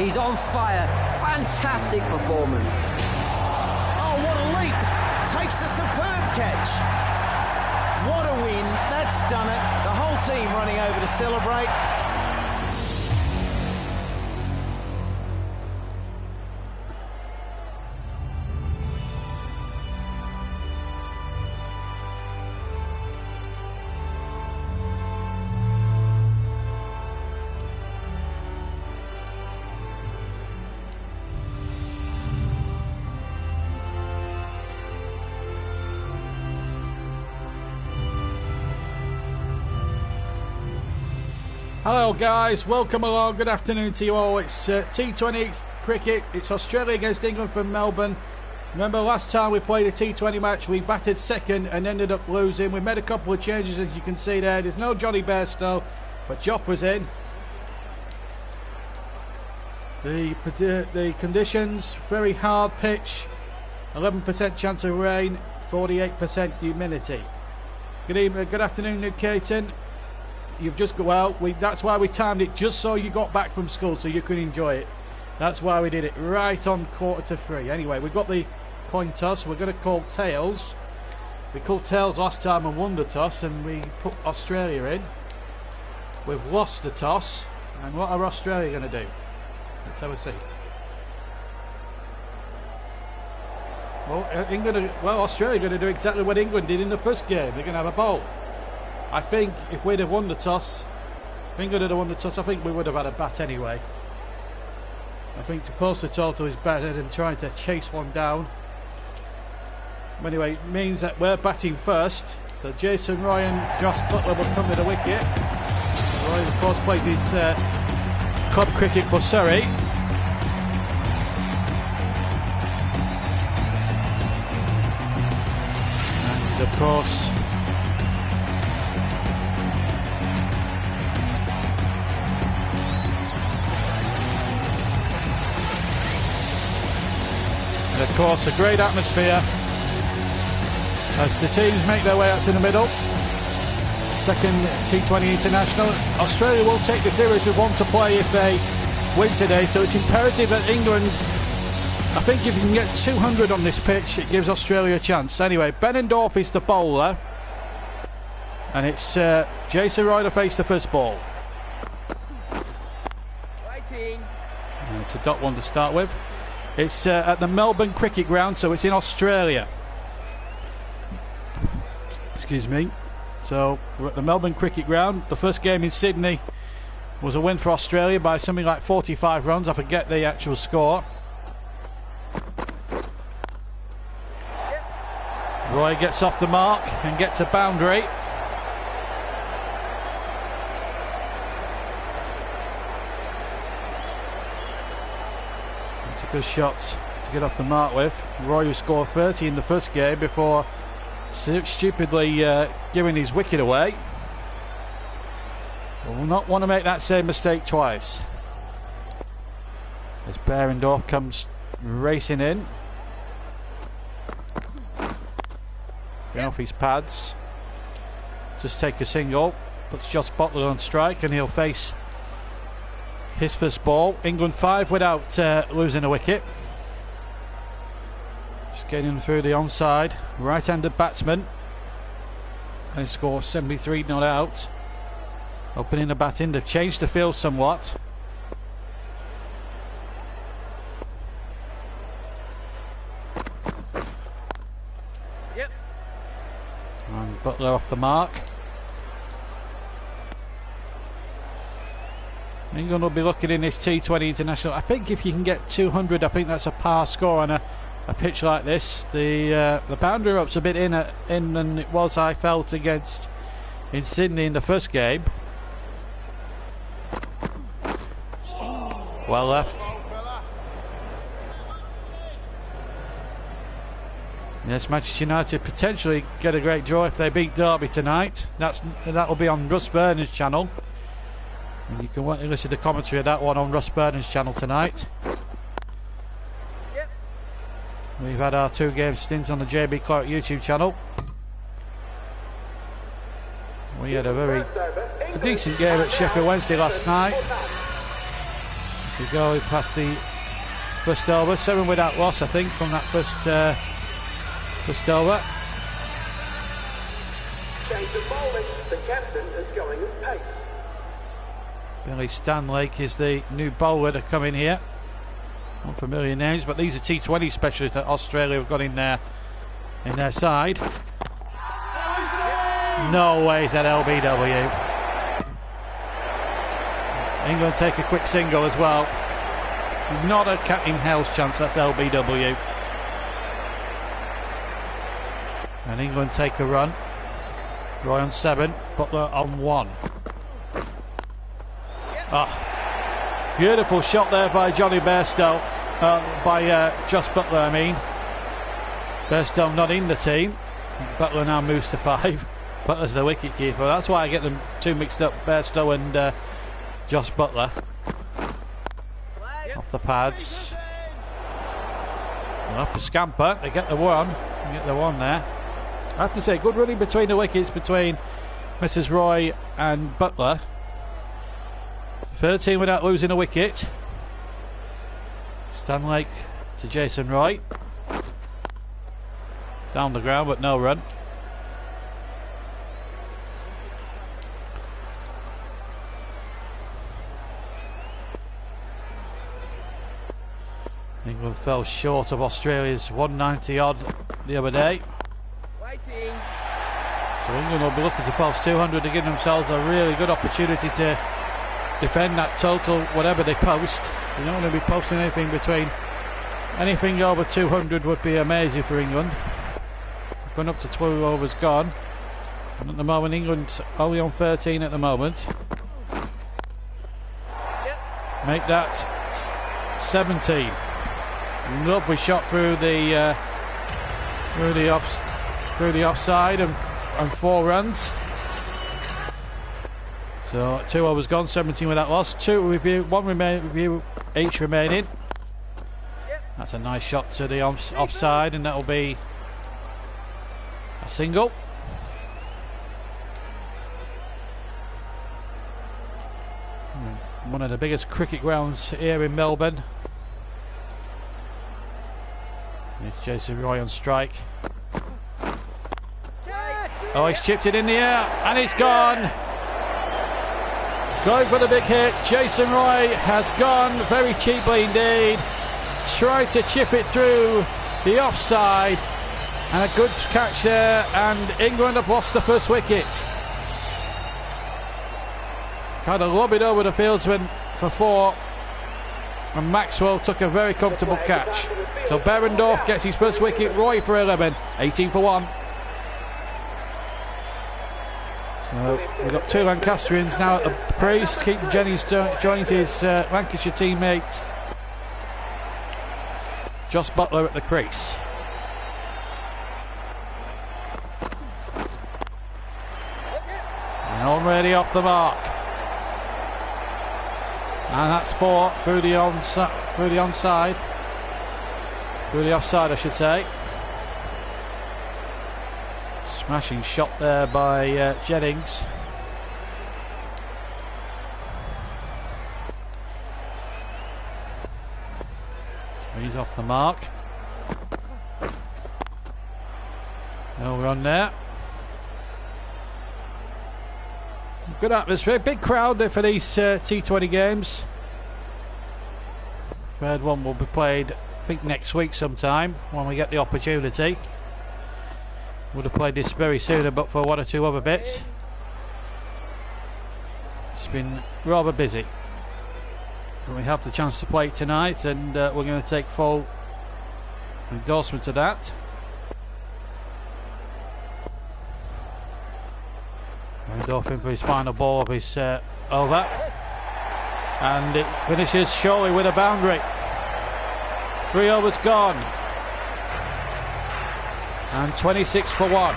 He's on fire. Fantastic performance. Oh, what a leap. Takes a superb catch. What a win. That's done it. The whole team running over to celebrate. Hello guys, welcome along, good afternoon to you all. It's T20 cricket, it's Australia against England from Melbourne. Remember last time we played a T20 match, we batted second and ended up losing. We made a couple of changes as you can see there. There's no Johnny Bairstow, but Joffre's in. The conditions, very hard pitch, 11% chance of rain, 48% humidity. Good afternoon, Nick Caton. You've just got that's why we timed it, just so you got back from school so you could enjoy it. That's why we did it right on 3:15. Anyway, we've got the coin toss. We're going to call tails. We called tails last time and won the toss, and we put Australia in. We've lost the toss, and what are Australia going to do? Let's have a see. Well, Australia are going to do exactly what England did in the first game. They're going to have a bowl. I think if we'd have won the toss, I think we would have had a bat anyway. I think to post the total is better than trying to chase one down. But anyway, it means that we're batting first. So Jason Roy and Josh Butler will come to the wicket. Roy, of course, plays his club cricket for Surrey. And of course, a great atmosphere as the teams make their way out to the middle. Second T20 International. Australia will take the series with one to play if they win today, so it's imperative that England, I think if you can get 200 on this pitch, it gives Australia a chance. Anyway, Benendorf is the bowler, and it's Jason Roy to face the first ball. And it's a dot one to start with. It's at the Melbourne Cricket Ground, so it's in Australia. Excuse me. So we're at the Melbourne Cricket Ground. The first game in Sydney was a win for Australia by something like 45 runs. I forget the actual score. Roy gets off the mark and gets a boundary. Good shots to get off the mark with. Roy who scored 30 in the first game before stupidly giving his wicket away. We'll not want to make that same mistake twice. As Behrendorff comes racing in. Getting off his pads. Just take a single. Puts Josh Butler on strike and he'll face his first ball. England 5 without losing a wicket. Just getting through the onside. Right-handed batsman. And scores 73 not out. Opening the bat in. They've changed the field somewhat. Yep. And Butler off the mark. England will be looking in this T20 International. I think if you can get 200, I think that's a par score on a pitch like this. The boundary up's a bit in than it was, I felt, in Sydney in the first game. Well left. Yes, Manchester United potentially get a great draw if they beat Derby tonight. That'll be on Russ Burnham's channel. And you can listen to commentary of that one on Russ Burnham's channel tonight. Yep. We've had our 2 game stints on the JB Clark YouTube channel. We had a decent game at Sheffield Wednesday last night. We go past the first over. 7 without loss, I think, from that first over. Change of bowling. The captain is going with pace. Billy Stanlake is the new bowler to come in here. Unfamiliar names, but these are T20 specialists that Australia have got in their side. No way is that LBW. England take a quick single as well. Not a cat in hell's chance, that's LBW. And England take a run. Roy on 7, Butler on 1. Oh, beautiful shot there by Johnny Bairstow. By Josh Butler, I mean. Bairstow not in the team. Butler now moves to 5. Butler's the wicket keeper. That's why I get them two mixed up, Bairstow and Josh Butler. Off the pads. They'll have to scamper. They get the one. They get the one there. I have to say, good running between the wickets between Mrs. Roy and Butler. 13 without losing a wicket. Stanlake to Jason Roy. Down the ground, but no run. England fell short of Australia's 190 odd the other day. So England will be looking to post 200 to give themselves a really good opportunity to defend that total, whatever they post. They're not going to be posting anything over 200 would be amazing for England. Going up to 12 overs gone. And at the moment, England only on 13 at the moment. Make that 17. Lovely shot through the offside and 4 runs. So 2 overs gone, 17 without loss. 1 review each remaining. That's a nice shot to the offside, and that'll be a single. One of the biggest cricket grounds here in Melbourne. It's Jason Roy on strike. Oh, he's chipped it in the air and it's gone. Going for the big hit. Jason Roy has gone very cheaply indeed. Tried to chip it through the offside, and a good catch there, and England have lost the first wicket. Tried to lob it over the fieldsman for 4, and Maxwell took a very comfortable catch. So Behrendorff gets his first wicket, Roy for 11, 18 for 1. So we've got 2 Lancastrians now at the crease. Keaton Jennings joins his Lancashire teammate Josh Butler at the crease. And already off the mark. And that's 4 through the offside, I should say. Smashing shot there by Jennings. He's off the mark. No run there. Good atmosphere, big crowd there for these T20 games. Third one will be played, I think, next week sometime when we get the opportunity. Would have played this very soon, but for 1 or 2 other bits. It's been rather busy. But we have the chance to play it tonight, and we're going to take full endorsement of that. Behrendorff in for his final ball of his over, and it finishes surely with a boundary. 3 overs gone, and 26 for 1.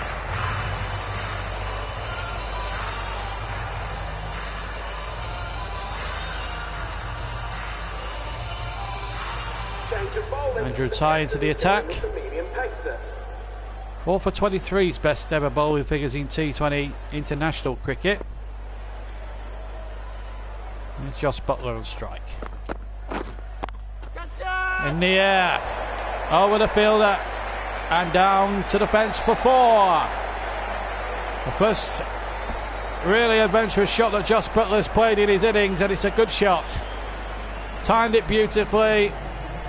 Andrew Ty into the attack. 4 for 23's best ever bowling figures in T20 international cricket. And it's Josh Butler on strike. In the air, over the fielder, and down to the fence for 4. The first really adventurous shot that Josh Butler's played in his innings, and it's a good shot. Timed it beautifully,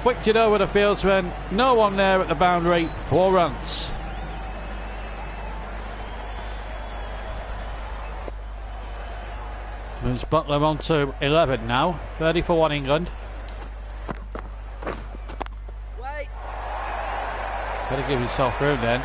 flicked it over the fieldsman, no one there at the boundary, 4 runs. Moves Butler on to 11 now, 30 for 1 England. Wait. Better give yourself room then.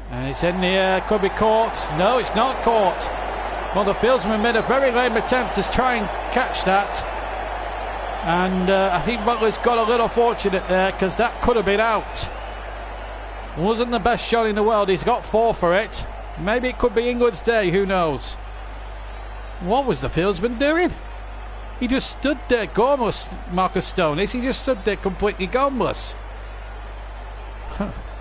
And it's in the air, could be caught. No, it's not caught. Well, the fieldsman made a very lame attempt to try and catch that. And I think Butler's got a little fortunate there, because that could have been out. It wasn't the best shot in the world. He's got 4 for it. Maybe it could be England's day, who knows. What was the fieldsman doing? He just stood there, gormless, Marcus Stoneys. He just stood there completely gormless.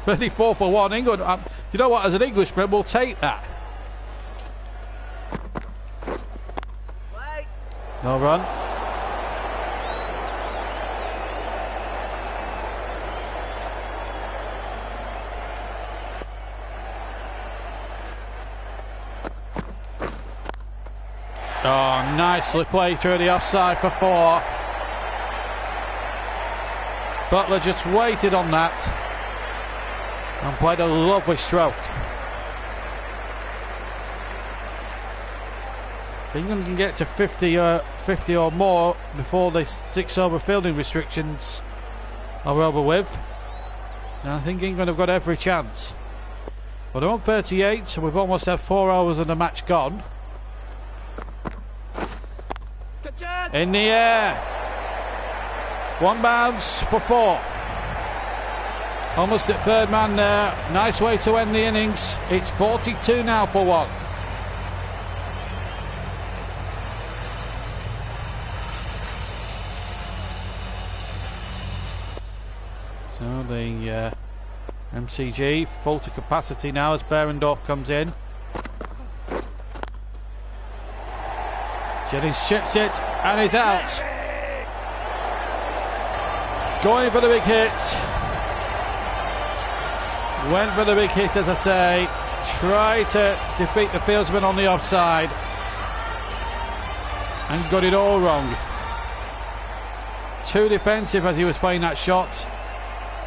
34 for 1 England. Do you know what, as an Englishman, we'll take that. No run. Oh, nicely played through the offside for 4. Butler just waited on that and played a lovely stroke. England can get to 50 or more before the 6 over fielding restrictions are over with. And I think England have got every chance. But they're on 38, so we've almost had 4 hours of the match gone. In the air. 1 bounce for 4. Almost at third man there. Nice way to end the innings. It's 42 now for 1. So the MCG full to capacity now as Behrendorff comes in. Jennings chips it and it's out. Going for the big hit. Went for the big hit, as I say. Tried to defeat the fieldsman on the offside and got it all wrong. Too defensive as he was playing that shot,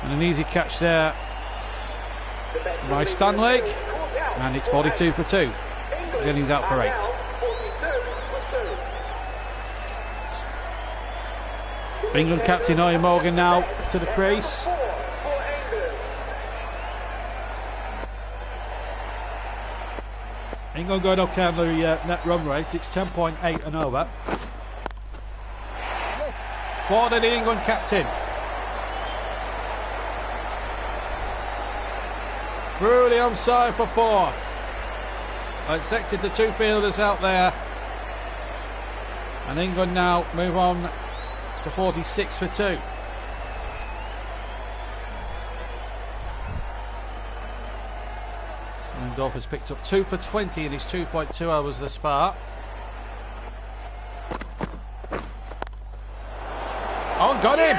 and an easy catch there by Stanley, and it's 42 for 2. Jennings out for 8. England captain Owen Morgan now to the crease. England going up on the net run rate. It's 10.8 and over. For the England captain. Through the onside for 4. Dissected the 2 fielders out there. And England now move on to 46 for 2. Behrendorff has picked up 2 for 20 in his 2.2 overs thus far. Oh, got him!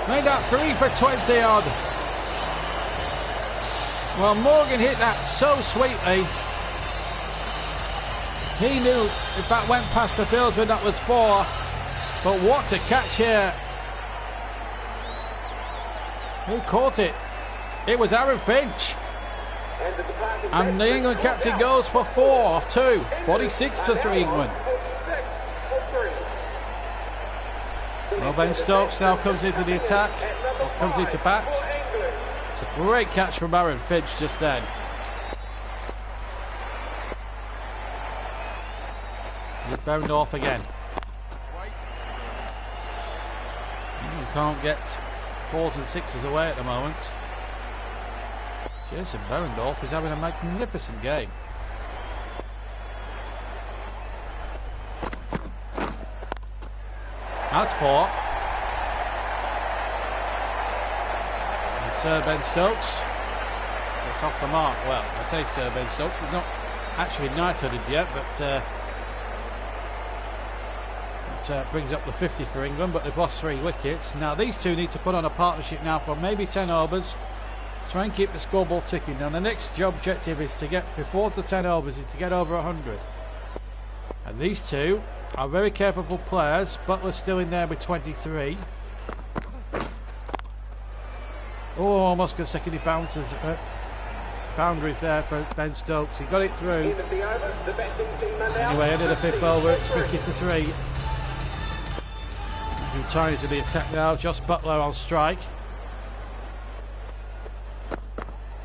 Made that 3 for 20 odd. Well, Morgan hit that so sweetly. He knew if that went past the fieldsman that was 4. But what a catch here. Who caught it? It was Aaron Finch. And the England captain goes for 4 off 2. 46 for 3 England. Well, Ben Stokes now comes into the attack. Or comes into bat. It's a great catch from Aaron Finch just then. Here's Behrendorff again. You can't get 4s and 6s away at the moment. Jason Behrendorff is having a magnificent game. That's 4. Sir Ben Stokes. It's off the mark. Well, I say Sir Ben Stokes. He's not actually knighthooded yet, but it brings up the 50 for England, but they've lost 3 wickets. Now these two need to put on a partnership now for maybe 10 overs. Try and keep the scoreboard ticking. Now the next objective is to get, before the 10 overs, is to get over 100. And these two are very capable players. Butler's still in there with 23. Oh, almost consecutive bounces. Boundaries there for Ben Stokes. He got it through. Anyway, end of the 5th over, it's 50-3. Retiring to the attack now. Josh Butler on strike.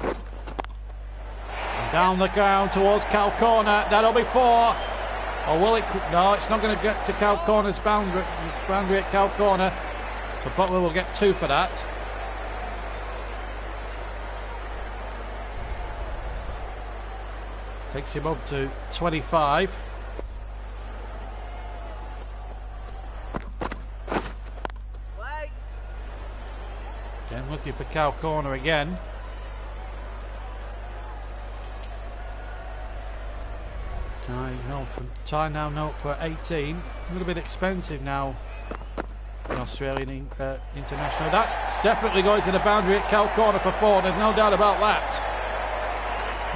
And down the ground towards Cal Corner. That'll be 4. Or will it? No, it's not going to get to Cal Corner's boundary at Cal Corner. So Butler will get 2 for that. Takes him up to 25. Again, looking for Cal Corner again. Tie now note for 18. A little bit expensive now. An Australian international. That's definitely going to the boundary at Cal Corner for 4. There's no doubt about that.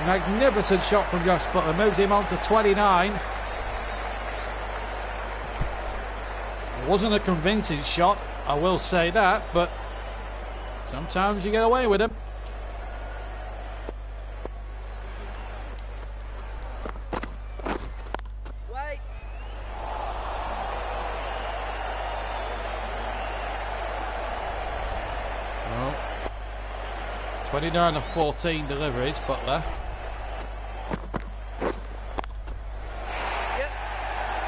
Magnificent shot from Josh Butler. Moves him on to 29. It wasn't a convincing shot, I will say that, but sometimes you get away with them. Wait. Well, 29 of 14 deliveries, Butler.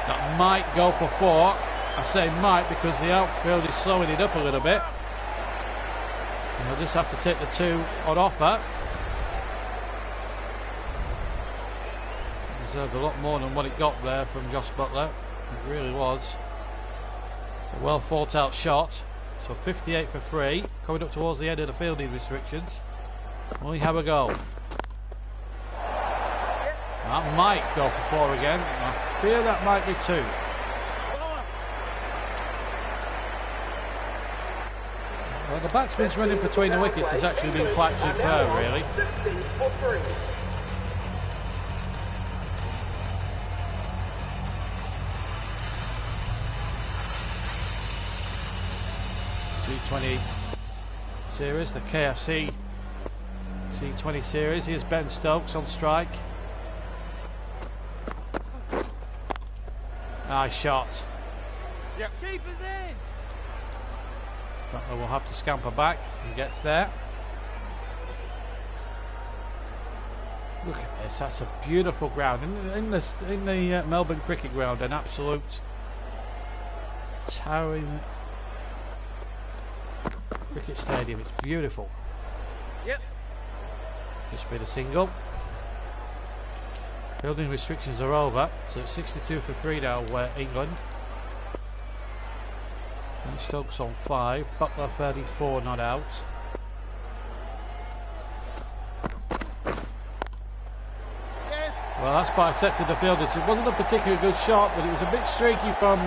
That might go for 4. I say might because the outfield is slowing it up a little bit. And he'll just have to take the 2 on offer. Deserved a lot more than what it got there from Josh Butler. It really was. It's a well thought out shot. So 58 for 3. Coming up towards the end of the fielding restrictions. We have a go. That might go for 4 again. I fear that might be 2. Well, the batsman's running between the wickets has actually been quite superb, really. 16 for 3. T20 series, the KFC T20 series. Here's Ben Stokes on strike. Nice shot. Yep. Keep it in. Butler will have to scamper back. He gets there. Look at this. That's a beautiful ground. In the Melbourne Cricket Ground, an absolute towering cricket stadium. It's beautiful. Yep. Just been a single. Fielding restrictions are over, so it's 62 for 3 now, England. And Stokes on 5, Butler 34 not out. Yes. Well, that's bisected the field. It wasn't a particularly good shot, but it was a bit streaky from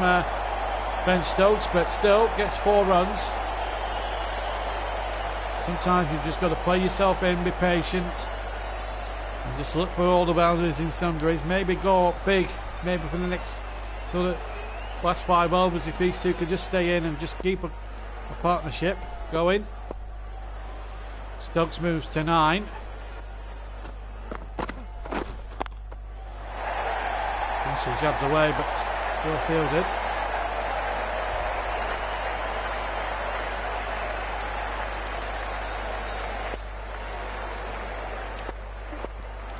Ben Stokes, but still gets 4 runs. Sometimes you've just got to play yourself in, be patient, and just look for all the boundaries in sundries. Maybe go up big, maybe for the next sort of last 5 overs if these two could just stay in and just keep a partnership going. Stokes moves to 9. Russell jabbed away, but well fielded.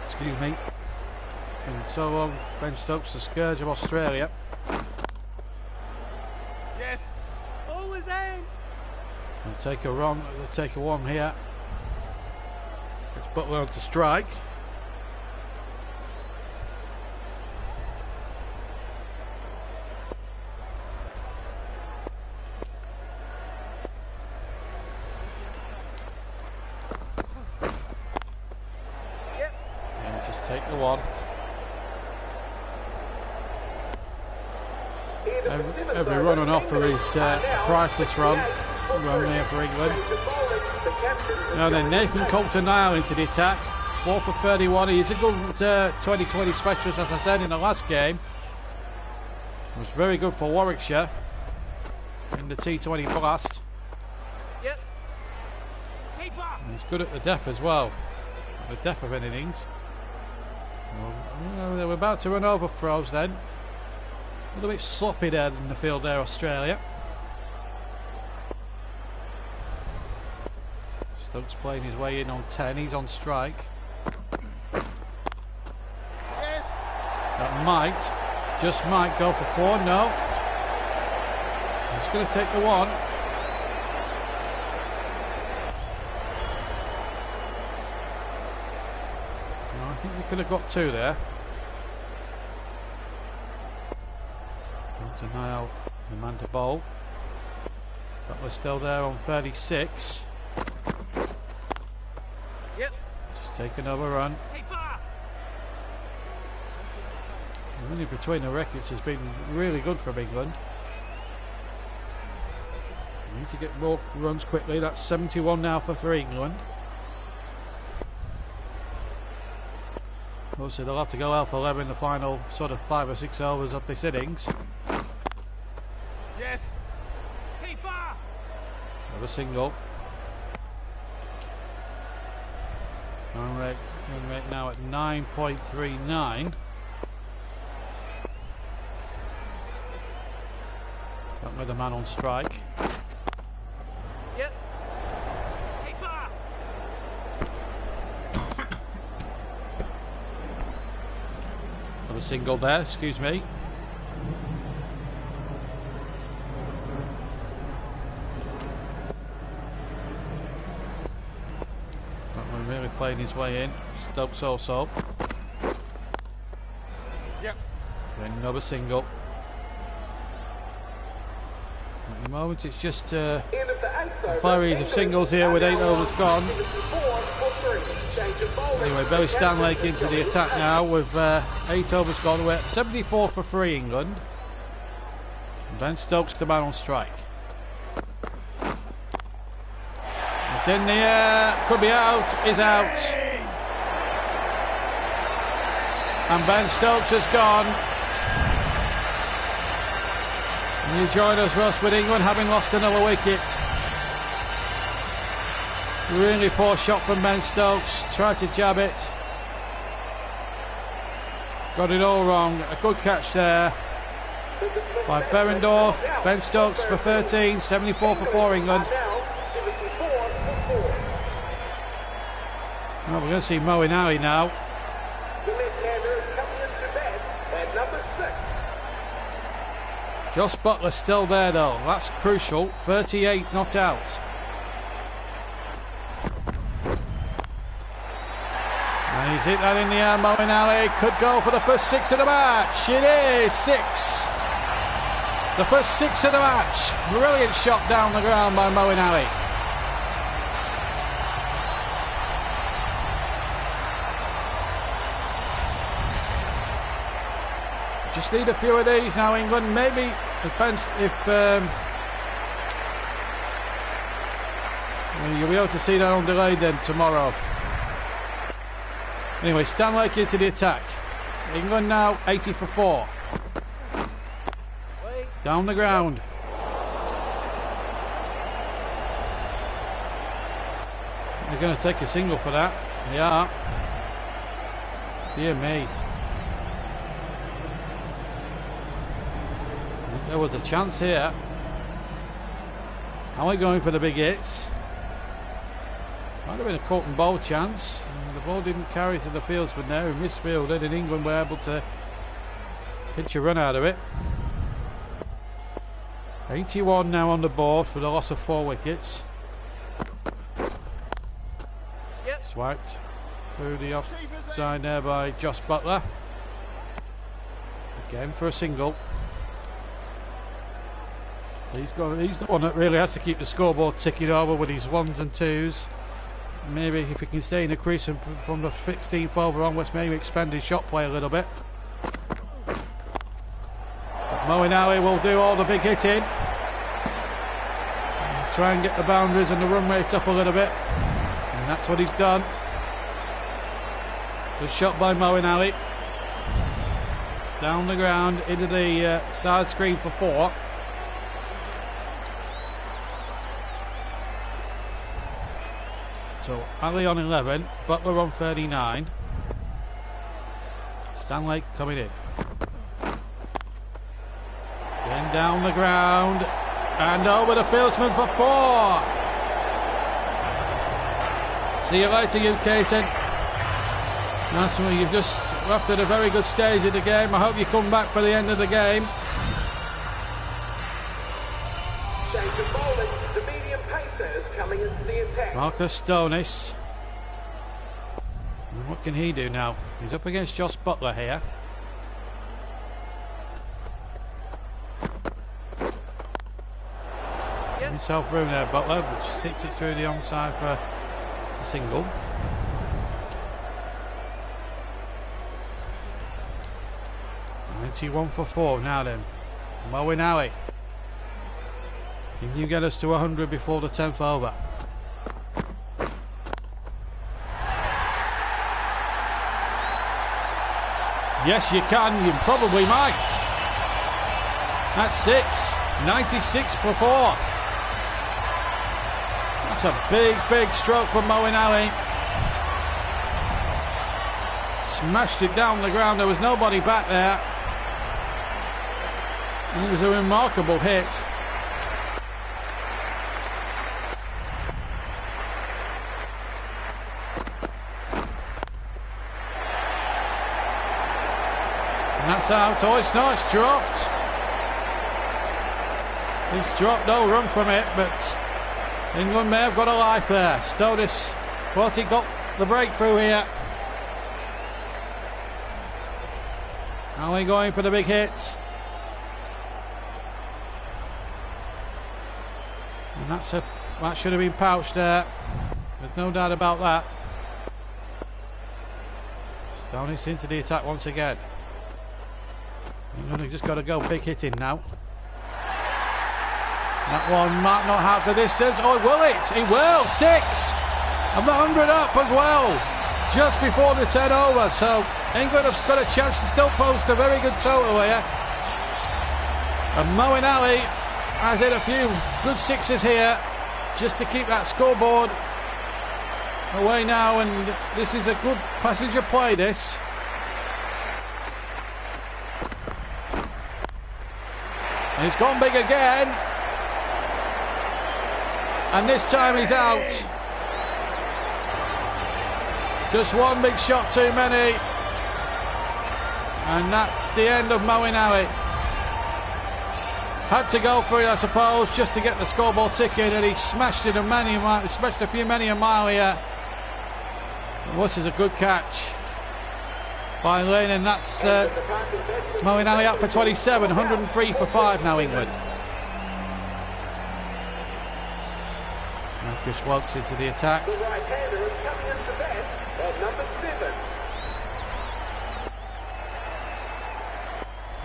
Excuse me. And so on, Ben Stokes, the scourge of Australia. Yes. All is in. They'll take a run. They'll take a 1 here. It's Butler on to strike. take the one. Every run on offer is a priceless run here for England. Now then, Nathan Coulter-Nile into the attack. 4 for 31. He's a good 2020 specialist, as I said in the last game. It was very good for Warwickshire in the T20 Blast. Yep. And he's good at the death as well. At the death of innings. Well, they were about to run over throws then. A little bit sloppy there in the field there, Australia. Stokes playing his way in on 10. He's on strike. That might, just might go for 4. No. He's going to take the 1. No, I think we could have got 2 there. To Nile, the man to bowl. But we're still there on 36. Yep. Just take another run. The running between the wickets has been really good from England. We need to get more runs quickly. That's 71 now for England. Obviously they'll have to go out for 11 in the final sort of 5 or 6 overs of this innings. Yes. Keeper. Another single. Run rate now at 9.39. Got with the man on strike. Yep. Keeper. Another single there, excuse me. Really playing his way in. Stokes also. Yep. Another single. At the moment it's just a flurry of singles here with 8 overs gone. Anyway, Billy Stanlake into the attack now with 8 overs gone. We're at 74 for 3 England. And Ben Stokes the man on strike. It's in the air, could be out, is out. And Ben Stokes has gone. And you join us, Russ, with England having lost another wicket. Really poor shot from Ben Stokes, tried to jab it. Got it all wrong, a good catch there by Berendorf. Ben Stokes for 13, 74 for 4 England. Well, we're going to see Moeen Ali now. The left-hander is coming into bat at number 6. Josh Butler's still there though, that's crucial. 38 not out. And he's hit that in the air. Moeen Ali could go for the first 6 of the match. It is 6. The first 6 of the match. Brilliant shot down the ground by Moeen Ali. Just need a few of these now, England. Maybe if you'll be able to see that on delayed then tomorrow. Anyway, Stanlake into the attack. England now 80 for 4. Down the ground. They're going to take a single for that. They are. Dear me. There was a chance here. Are we going for the big hits? Might have been a caught and bowl chance. The ball didn't carry to the fieldsman there, who misfielded, and England were able to pitch a run out of it. 81 now on the board for the loss of 4 wickets. Yep. Swiped through the offside there by Josh Butler. Again for a single. He's the one that really has to keep the scoreboard ticking over with his 1s and 2s. maybe if he can stay in the crease and from the 16th over onwards, maybe expand his shot play a little bit. But Moeen will do all the big hitting. Try and get the boundaries and the run rate up a little bit. And that's what he's done. Good shot by Moeen. Down the ground into the side screen for 4. So Ali on 11, Butler on 39. Stanley coming in. Then down the ground and over the fieldsman for 4. See you later, you Caton. That's when you've just left at a very good stage of the game. I hope you come back for the end of the game. Change of bowling. The medium pacer is coming into the attack. Marcus Stonis. And what can he do now? He's up against Josh Butler here. Give himself room there, Butler, which sits it through the onside for a single. One for 4 now then. Moeen. Can you get us to 100 before the 10th over? Yes, you can. You probably might. That's 6. 96 for 4. That's a big, big stroke from Moeen. Smashed it down the ground. There was nobody back there. It was a remarkable hit. And that's out. Oh, it's not. It's dropped. It's dropped. No run from it, but England may have got a life there. Stonis thought he got the breakthrough here. Ali going for the big hit. And that should have been pouched there. There's no doubt about that. Stonis into the attack once again. England have just got to go big hitting now. That one might not have the distance. Oh, will it? It will. 6. And the 100 up as well. Just before the 10 over. So England have got a chance to still post a very good total here. And Moeen has hit a few good 6s here just to keep that scoreboard away now, and this is a good passage of play, this. And he's gone big again, and this time he's out. Just one big shot too many, and that's the end of Moeen. Had to go for it, I suppose, just to get the scoreboard ticking, and he smashed it a few many a mile here. And this is a good catch by Lane, and that's Moeen up for 27, 103 for 5 now, England. Marcus Wokes into the attack. The right-hander is coming into bat at number 7.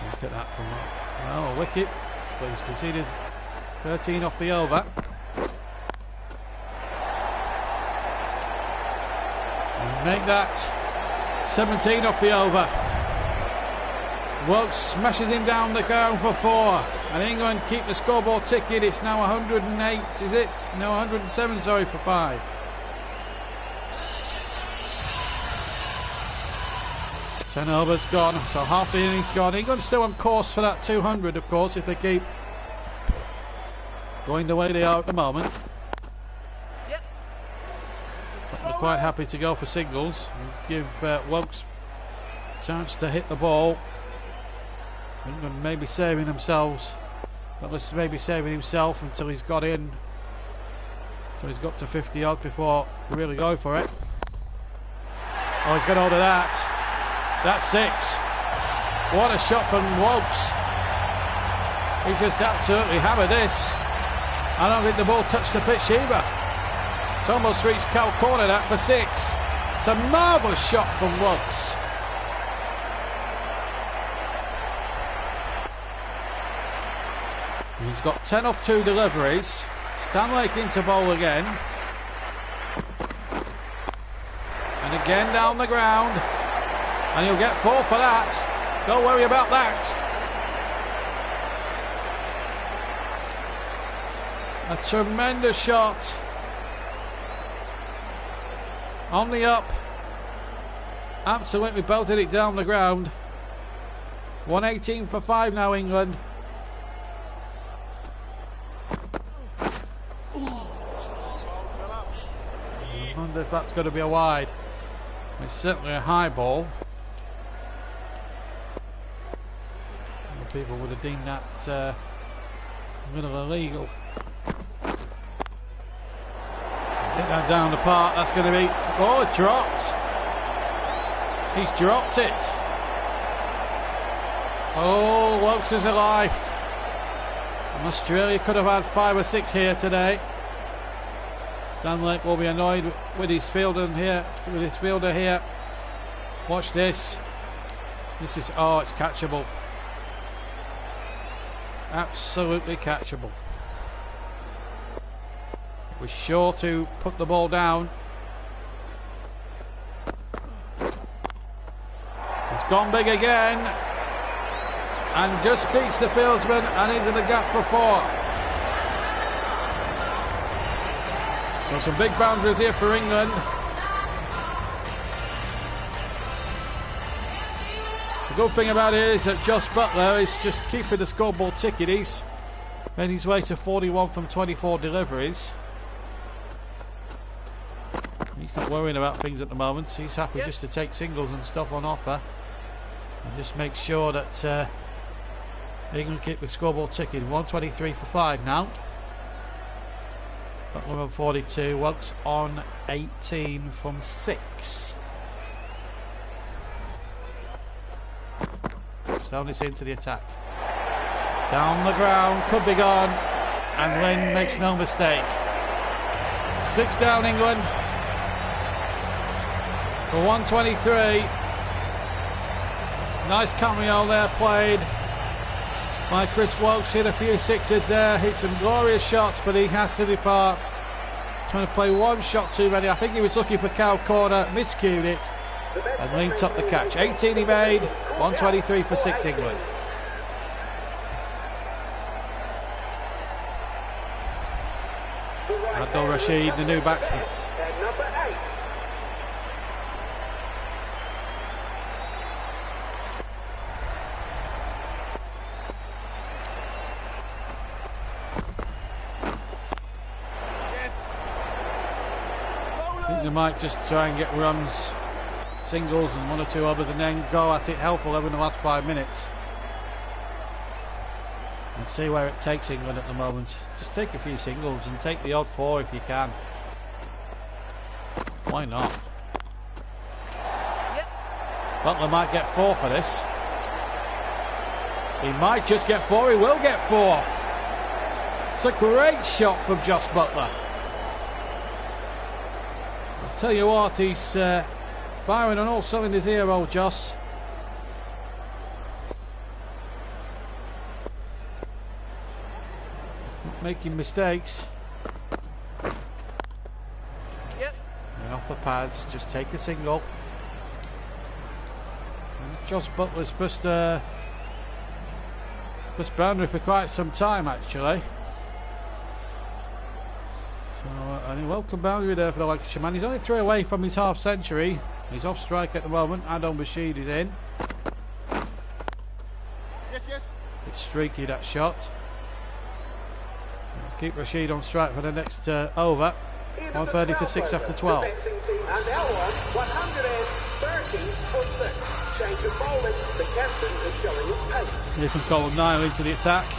Look at that from a wicket. But he's conceded 13 off the over. And make that 17 off the over. Wokes smashes him down the ground for 4. And England keep the scoreboard ticking. It's now 108, is it? No, 107, sorry, for 5. Ten overs gone, so half the innings gone. England still on course for that 200, of course, if they keep going the way they are at the moment. Yep. But they're quite happy to go for singles and give Wokes a chance to hit the ball. England maybe saving themselves, but let's maybe saving himself until he's got in. So he's got to 50 odd before really going for it. Oh, he's got hold of that. That's 6. What a shot from Wokes. He just absolutely hammered this. I don't think the ball touched the pitch either. It's almost reached Cal corner that for 6. It's a marvellous shot from Wuggs. He's got 10 off 2 deliveries. Stanlake into bowl again. And again down the ground. And he'll get 4 for that. Don't worry about that. A tremendous shot. On the up. Absolutely belted it down the ground. 118 for 5 now, England. I wonder if that's going to be a wide. It's certainly a high ball. People would have deemed that a little illegal. Take that down the park. That's going to be... Oh, it's dropped. He's dropped it. Oh, Wokes is alive. And Australia could have had 5 or 6 here today. Stanlake will be annoyed with his fielder here. Watch this. This is... Oh, it's catchable. Absolutely catchable. Was sure to put the ball down. It's gone big again. And just beats the fieldsman and into the gap for 4. So some big boundaries here for England. The good thing about it is that Josh Butler is just keeping the scoreboard ticking. He's made his way to 41 from 24 deliveries. He's not worrying about things at the moment. He's happy just to take singles and stuff on offer. And just make sure that he can keep the scoreboard ticking. 123 for 5 now. Butler on 42. Wokes on 18 from 6. Sounding into the attack. Down the ground, could be gone. And Lynn makes no mistake. 6 down England. For 123. Nice cameo there played by Chris Wokes. Hit a few 6s there. Hit some glorious shots, but he has to depart. Trying to play 1 shot too many. I think he was looking for cow corner. Miscued it. And Lynn took the catch. 18 he made. 123 for 6 England. Abdul Rashid, the new batsman. I think they might just try and get runs, singles and 1 or 2 others, and then go at it helpful over the last 5 minutes and see where it takes England at the moment. Just take a few singles and take the odd 4 if you can. Why not? Butler might get 4 for this. He might just get 4. He will get 4. It's a great shot from Josh Butler. I'll tell you what, he's firing on all cylinders here, old Joss. Making mistakes. Yep. And off the pads, just take a single. And Josh Butler's pushed boundary for quite some time, actually. So, and a welcome boundary there for the Lancashire man. He's only 3 away from his half century. He's off strike at the moment. Adon Bashid is in. Yes. It's streaky, that shot. Keep Rashid on strike for the next over. 130 for 6 after 12. The betting team are now on 130 for 6. Change of bowling. The captain is showing his pace. Here from Colin Nile into the attack.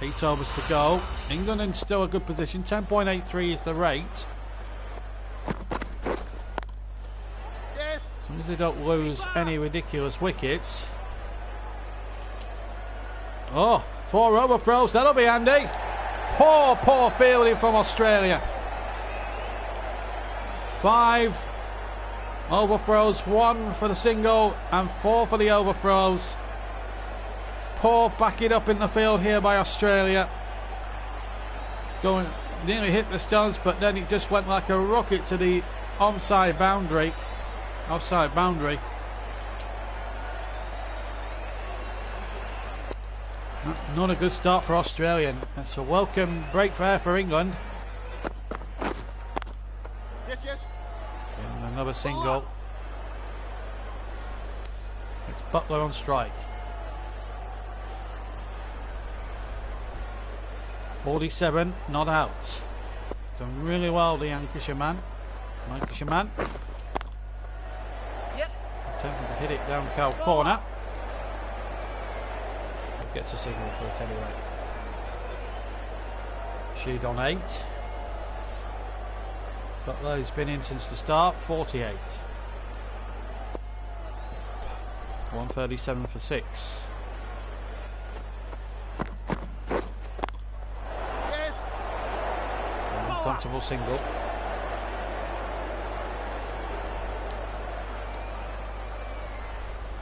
8 overs to go. England in still a good position. 10.83 is the rate. Yes. As long as they don't lose any ridiculous wickets. Oh, 4 over pros. That'll be handy. Poor fielding from Australia. 5 overthrows, 1 for the single and 4 for the overthrows. Poor backing up in the field here by Australia. Going, nearly hit the stones, but then it just went like a rocket to the offside boundary. That's not a good start for Australia. It's a welcome break for England. Yes. And another single. It's Butler on strike. 47, not out. Done really well, the Lancashire man. Yep. Attempting to hit it down cow corner. Gets a signal for it anyway. Sheed on 8. Butler has been in since the start, 48. 137 for 6. Yes. Uncomfortable single.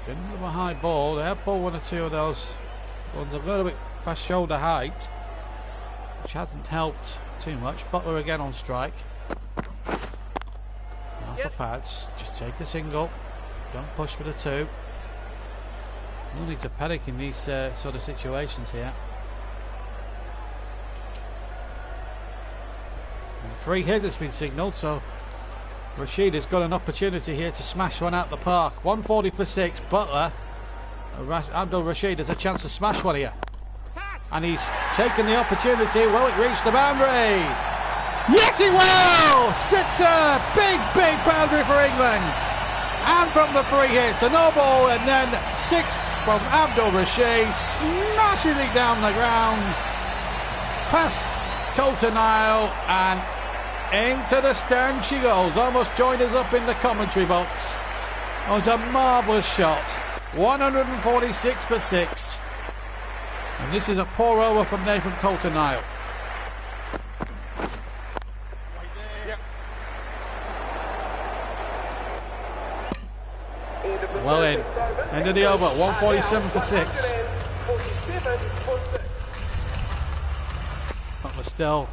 Getting a little high ball. They have pulled 1 or 2 of those ones a little bit past shoulder height, which hasn't helped too much. Butler again on strike. Off the pads, just take a single. Don't push for the 2. No need to panic in these sort of situations here. And 3 hit has been signalled, so Rashid has got an opportunity here to smash one out the park. 140 for 6. Butler. Abdul Rashid has a chance to smash one here. And he's taken the opportunity. Will it reach the boundary? Yes, it will! 6er, big boundary for England. And from the 3 hits, a no ball, and then 6th from Abdul Rashid, smashing it down the ground, past Colton Isle, and into the stand she goes. Almost joined us up in the commentary box. It was a marvellous shot. 146 for 6. And this is a poor over from Nathan Colton Isle. Well in. End of the over. 147 for 6. Butler still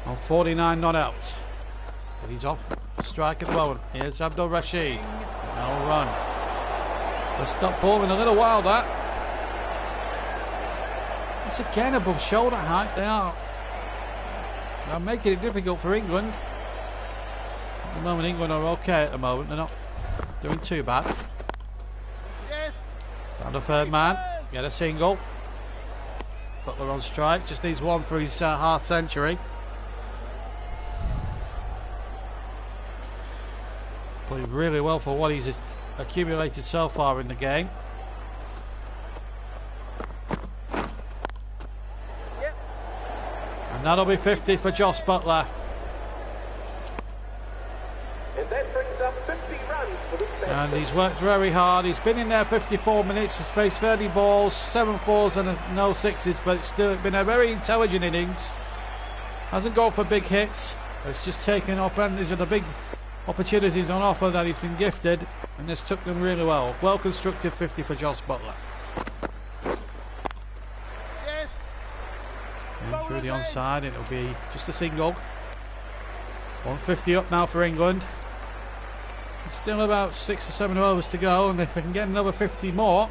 on 49 not out. But he's off strike at the moment. Here's Abdul Rashid. No run. They'll stop balling a little while, that. It's again above shoulder height. They're making it difficult for England. At the moment, England are okay at the moment. They're not doing too bad. Yes. Down the 3rd man. Get a single. Butler on strike. Just needs 1 for his half century. Played really well for what he's accumulated so far in the game. And that'll be 50 for Josh Butler. And that brings up 50 runs for this batsman. And he's worked very hard. He's been in there 54 minutes. He's faced 30 balls, 7 4s and no 6s, but it's still been a very intelligent innings. Hasn't gone for big hits. It's just taken advantage of the big opportunities on offer that he's been gifted, and this took them really well. Well constructed 50 for Josh Butler. Yes. And through the onside, it'll be just a single. 150 up now for England. Still about 6 or 7 overs to go, and if we can get another 50 more,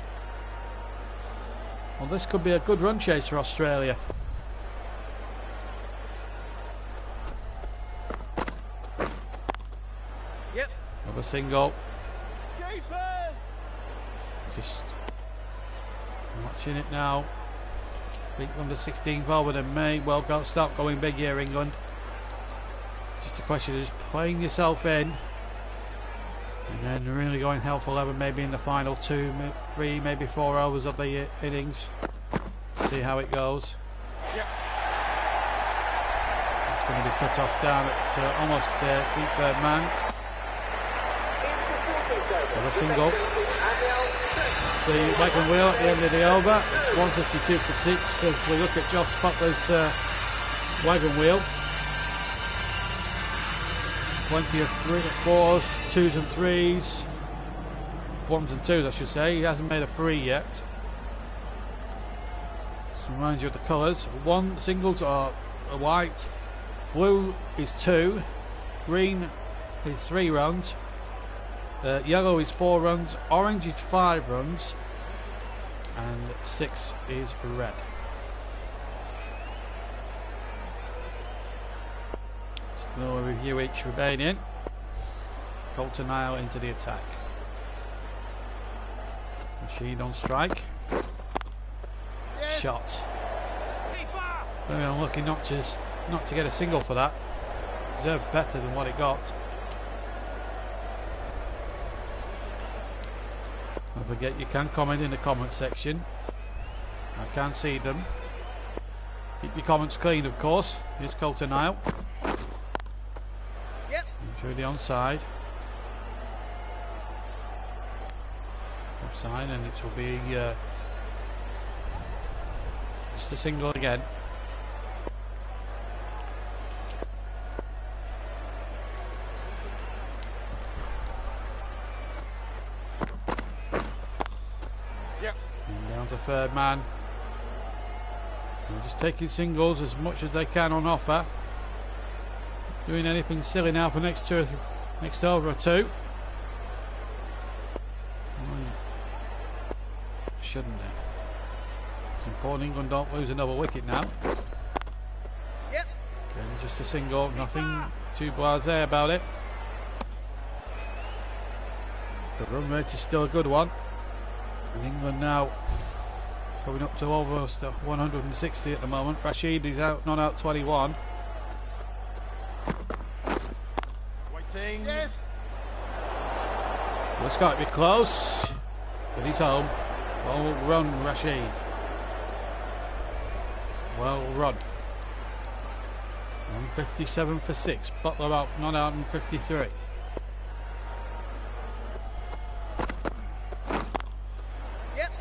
well, this could be a good run chase for Australia. Yep. Another single. Keepers. Just watching it now. Big under 16 forward and may well start going big here, England. Just a question of just playing yourself in and then really going hell for leather maybe in the final 2, 3, maybe 4 overs of the innings. See how it goes. Yep. It's going to be cut off down at almost deep 3rd man. Another single. the wagon wheel at the end of the over. It's 152 for 6 as we look at Josh Butler's wagon wheel. Plenty of 4s, 2s and 3s. 1s and 2s I should say. He hasn't made a 3 yet. Just remind you of the colours. Singles are white. Blue is 2. Green is 3 runs. Yellow is 4 runs. Orange is 5 runs. And 6 is red. Still a review each remaining. Colton Nile into the attack. Rashid on strike. Yes. Shot. Keeper. Very unlucky not to get a single for that. Deserved better than what it got. Don't forget you can comment in the comment section. I can see them. Keep your comments clean, of course. Here's Colton Nile. Yep. Through the onside. Offside, and it will be just a single again. Yep. And down to third man. And just taking singles as much as they can on offer. Doing anything silly now for next over or 2. Shouldn't they? It's important England don't lose another wicket now. Yep. And just a single, nothing too blasé about it. The run rate is still a good one. And England now going up to almost 160 at the moment. Rashid is out, not out 21. Waiting. Yes. Well, it's got to be close, but he's home. Well run, Rashid. Well run. 157 for 6. Butler out, not out in 53. Yep.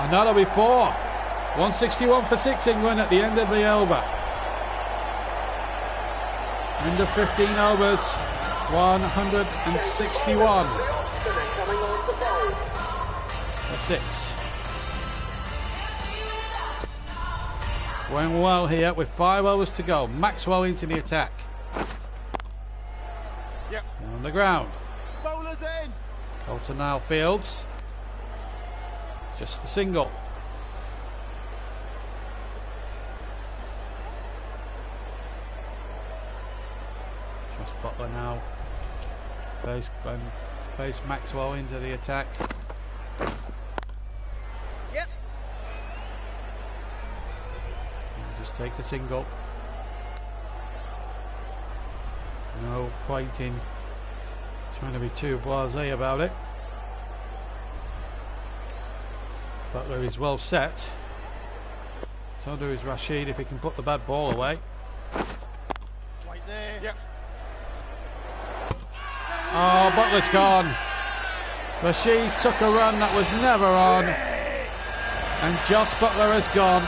And that'll be 4. 161 for 6 England at the end of the over. End of 15 overs. 161 for 6. Going well here with 5 overs to go. Maxwell into the attack. Yep. On the ground. Bowler's end. Colton Nile fields. Just the single. Just Butler now. Space Maxwell into the attack. Yep. And just take a single. No point in trying to be too blasé about it. Butler is well set. So is Rashid if he can put the bad ball away. Right there. Yep. Oh, Butler's gone. Rashid took a run that was never on. And Josh Butler has gone.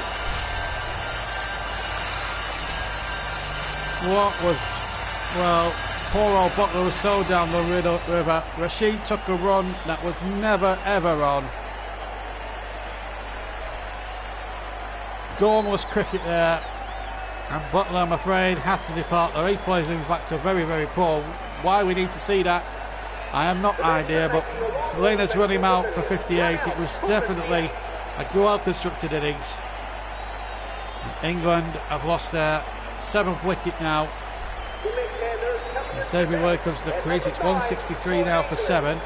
Well, poor old Butler was so down the river. Rashid took a run that was never ever on. Gormless cricket there. And Butler, I'm afraid, has to depart. The replay is in fact a very, very poor. Why we need to see that, I have not idea, but Lena's run him out for 58. It was definitely a well-constructed innings. England have lost their 7th wicket now. As David Wade comes to the crease, it's 163 now for 7.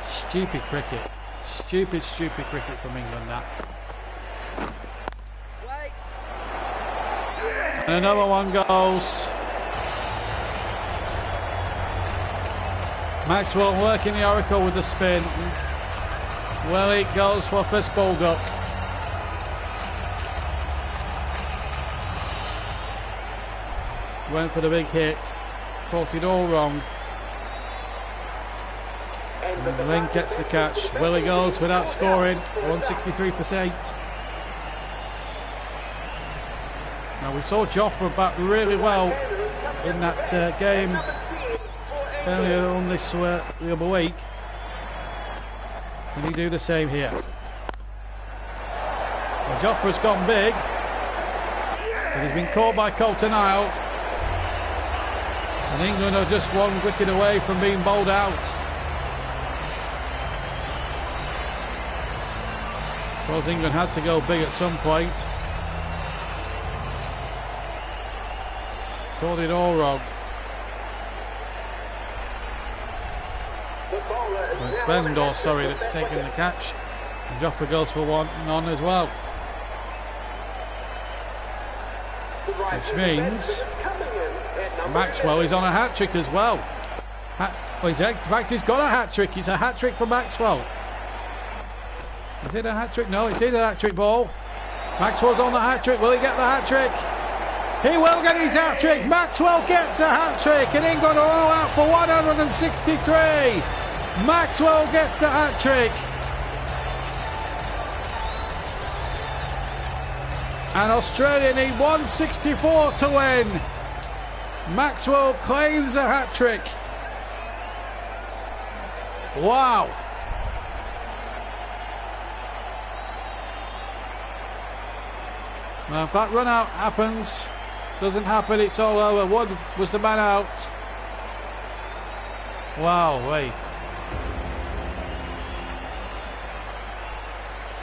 Stupid cricket. Stupid cricket from England, that. And another one goes. Maxwell working the oracle with the spin. Well, it goes for first ball duck. Went for the big hit. Caught it all wrong. And And Lynn gets the catch. Willie goes without scoring. 163%. Now we saw Joffre back really well in that game earlier on the other week. Can he do the same here? Well, Joffre's gone big, but he's been caught by Coulter-Nile. And England are just one wicket away from being bowled out. I suppose England had to go big at some point. Called it all wrong. Bendor, sorry, that's taken the catch. And Joffre goes for one none as well. Which means Maxwell is on a hat-trick as well. He's got a hat-trick. It's a hat-trick for Maxwell. Is it a hat-trick? No, it's a hat-trick ball. Maxwell's on the hat-trick. Will he get the hat-trick? He will get his hat-trick. Maxwell gets a hat-trick, and England are all out for 163. Maxwell gets the hat-trick. And Australia need 164 to win. Maxwell claims a hat-trick. Wow. Now if that run out happens, doesn't happen, it's all over. Wood was the man out. Wow, wait.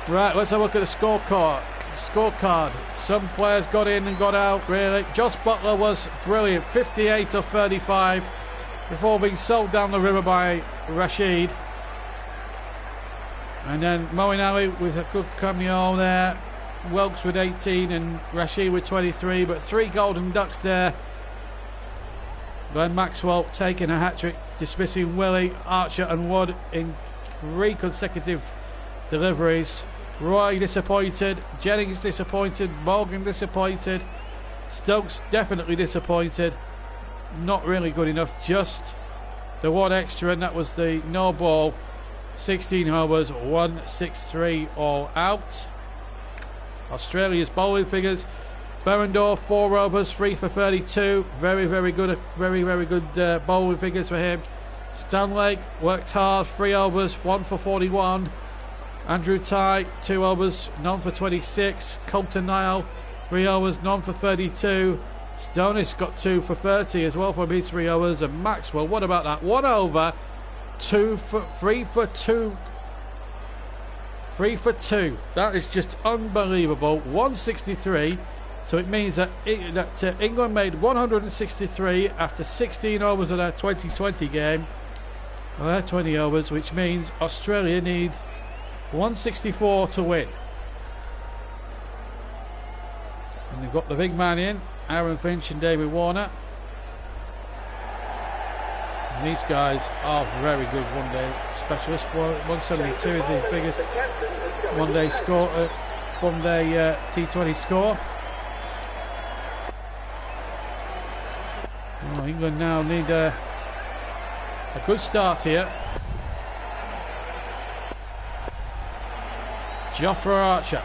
Right, let's have a look at the scorecard. Some players got in and got out, really. Joss Butler was brilliant, 58 of 35 before being sold down the river by Rashid. And then Moeen Ali with a good cameo there. Welks with 18 and Rashid with 23, but 3 golden ducks there. Glenn Maxwell taking a hat-trick, dismissing Willie, Archer and Wood in 3 consecutive deliveries. Roy disappointed, Jennings disappointed, Morgan disappointed, Stokes definitely disappointed. Not really good enough, just the one extra, and that was the no ball. 16 overs, 163 all out. Australia's bowling figures: Berendorf 4 overs, 3 for 32. Very good, very good bowling figures for him. Stanley worked hard, 3 overs, 1 for 41. Andrew Tye 2 overs, none for 26. Coulter-Nile 3 overs, none for 32. Stonis got 2 for 30 as well from his 3 overs. And Maxwell, what about that? 1 over, 3 for 2. 3 for 2. That is just unbelievable. 163. So it means that England made 163 after 16 overs of their 2020 game. Well, their 20 overs, which means Australia need 164 to win. And they've got the big man in, Aaron Finch and David Warner. And these guys are very good one-day specialists. 172 is his biggest one-day score, one-day T20 score. Well, England now need a good start here. Jofra Archer.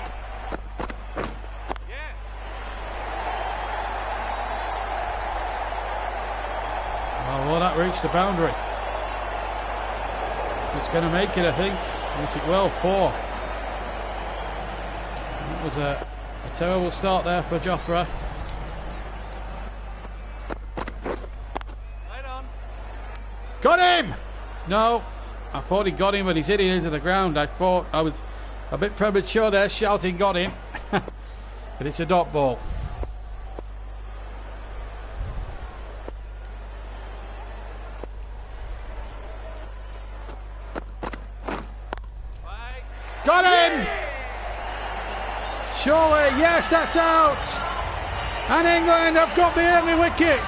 Well, that reached the boundary. It's going to make it, I think. Yes, it will. 4. That was a terrible start there for Jofra. Right on. Got him! No, I thought he got him, but he's hitting into the ground. I thought I was a bit premature there, shouting got him. But it's a dot ball. Got him! Surely, yes, that's out. And England have got the early wicket.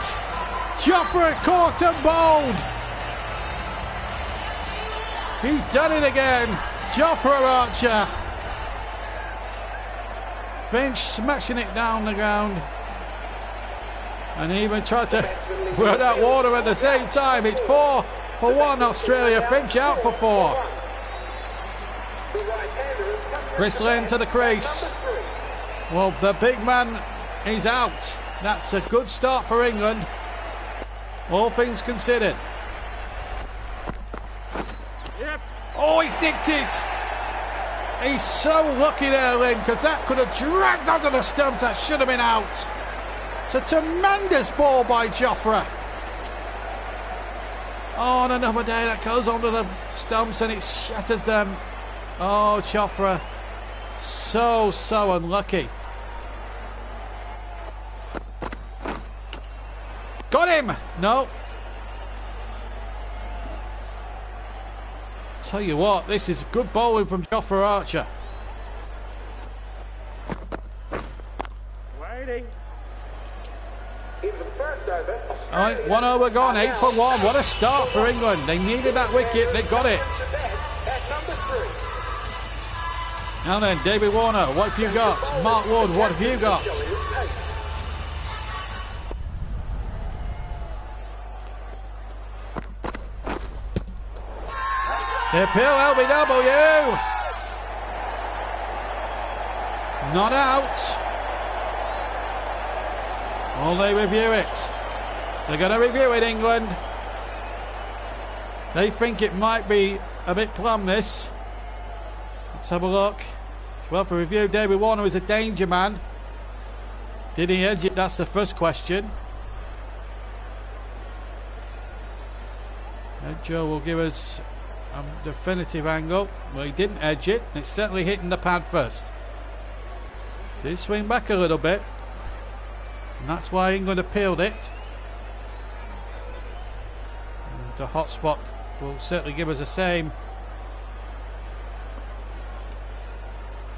Jofra caught and bowled. He's done it again. Jofra Archer. Finch smashing it down the ground. And even tried to run out water at the same time. It's 4 for 1. Australia. Finch out for 4. Chris Lane to the crease. Well, the big man is out. That's a good start for England, all things considered. Yep. Oh, he's nicked it. He's so lucky there, Lynn, because that could have dragged onto the stumps. That should have been out. It's a tremendous ball by Jofra. Oh, and another day that goes onto the stumps and it shatters them. Oh, Jofra, so unlucky. Got him! No. Tell you what, this is good bowling from Jofra Archer. Waiting. In the first over, All right, 1 over gone, 8 for 1. What a start for England. They needed that wicket, they got it. at number 3. Now then, David Warner, what have you got? Mark Wood, what have you got? The appeal, LBW. Not out. Will they review it? They're going to review it, England. They think it might be a bit plumb, this. Let's have a look. Well, for review, David Warner is a danger man. Did he edge it? That's the first question. And Joe will give us a definitive angle. Well, he didn't edge it. It's certainly hitting the pad first. Did swing back a little bit. And that's why England appealed it. And the hot spot will certainly give us the same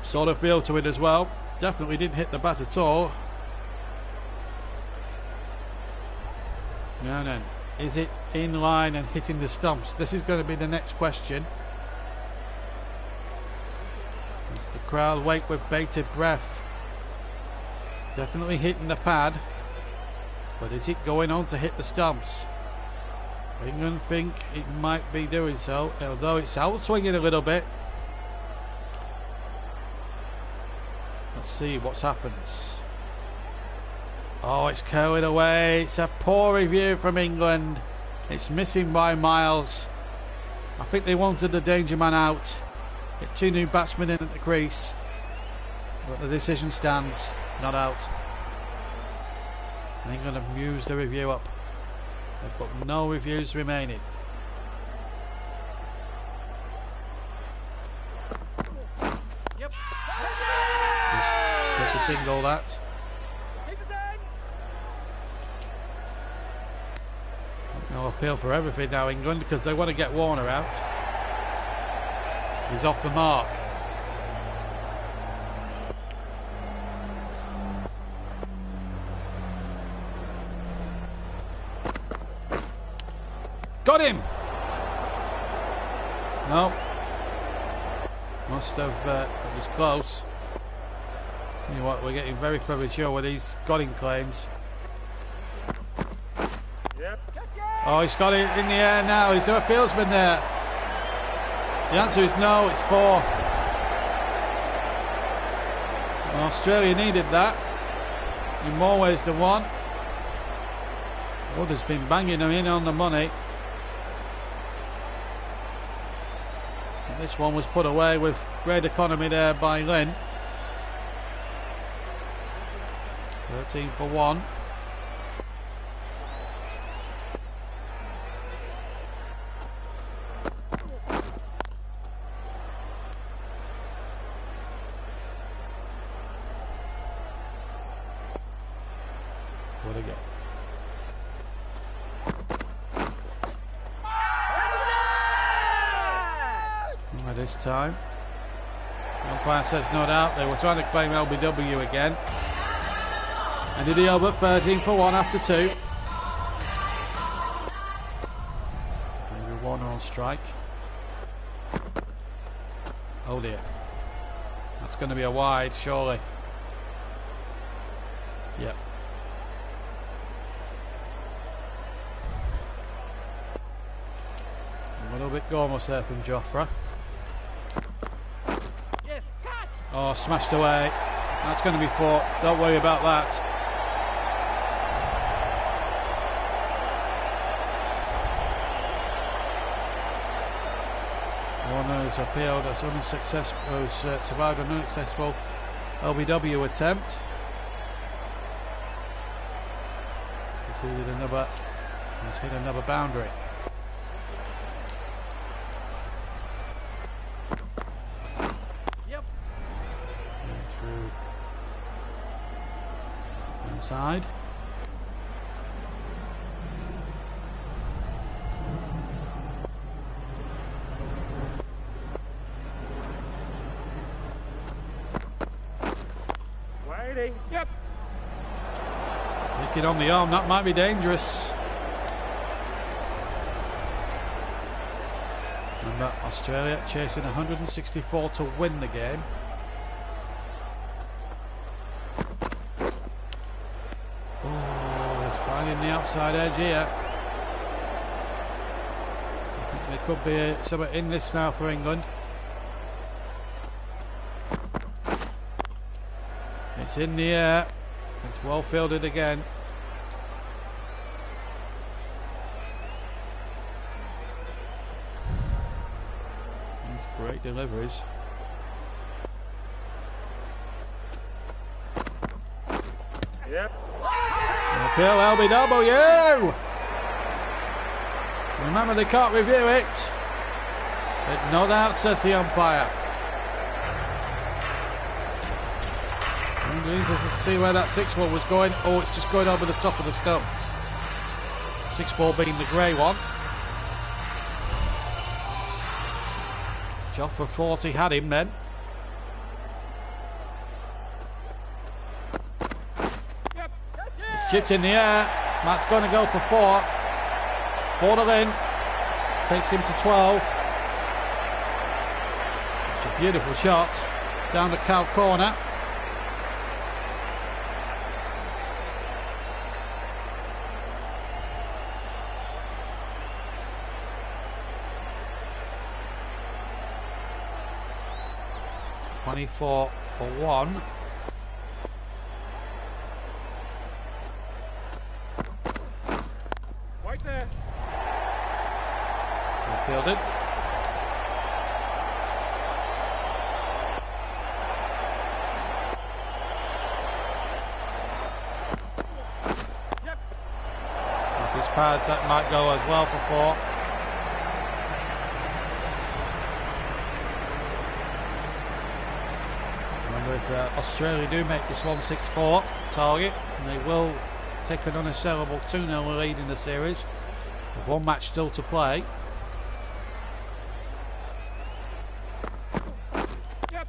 sort of feel to it as well. Definitely didn't hit the bat at all. Now then, is it in line and hitting the stumps? This is going to be the next question. As the crowd wait with bated breath. Definitely hitting the pad, but is it going on to hit the stumps? England think it might be doing so, although it's out swinging a little bit. Let's see what's happened. Oh, it's curling away. It's a poor review from England. It's missing by miles. I think they wanted the danger man out. Get 2 new batsmen in at the crease. But the decision stands. Not out. England have used the review up. They've got no reviews remaining. Yep. Just take a single, that. No appeal for everything now, England, because they want to get Warner out. He's off the mark. Got him! No. Must have, it was close. Tell you what, we're getting very premature with these Godin claims. Yep. Oh, he's got it in the air now. Is there a fieldsman there? The answer is no, it's 4. Well, Australia needed that in more ways than one. Wood has been banging them in on the money. And this one was put away with great economy there by Lynn. 13 for 1. What again? By this time, the umpire says not out. They were trying to claim LBW again. And did he over 13 for 1 after 2. Maybe 1 on strike. Oh dear. That's going to be a wide, surely. Yep. bit gormless there from Joffre. Yes, catch. Oh, smashed away. That's going to be fought. Don't worry about that. One who's appealed as unsuccessful, who's survived an unsuccessful LBW attempt. He's conceded another. He's hit another boundary. Yep. And through inside. Waiting. Yep. Take it on the arm, that might be dangerous. Remember, Australia chasing 164 to win the game. Oh, they're finding the outside edge here. I think there could be something in this now for England. It's in the air. It's well fielded again. These great deliveries. Yep. Appeal LBW. Remember, they can't review it. But no doubt, says the umpire. Interested to see where that 6-ball was going. Oh, it's just going over the top of the stumps. 6-ball being the grey one. Joffre 40 had him then. Yep. It's chipped in the air. Matt's going to go for 4. Portal in. Takes him to 12. It's a beautiful shot. Down the cow corner. For 1. Right there. Well fielded. Yep. Off his pads, that might go as well for 4. If Australia do make this 1-6-4 target, and they will take an unassailable 2-0 lead in the series with 1 match still to play. Yep.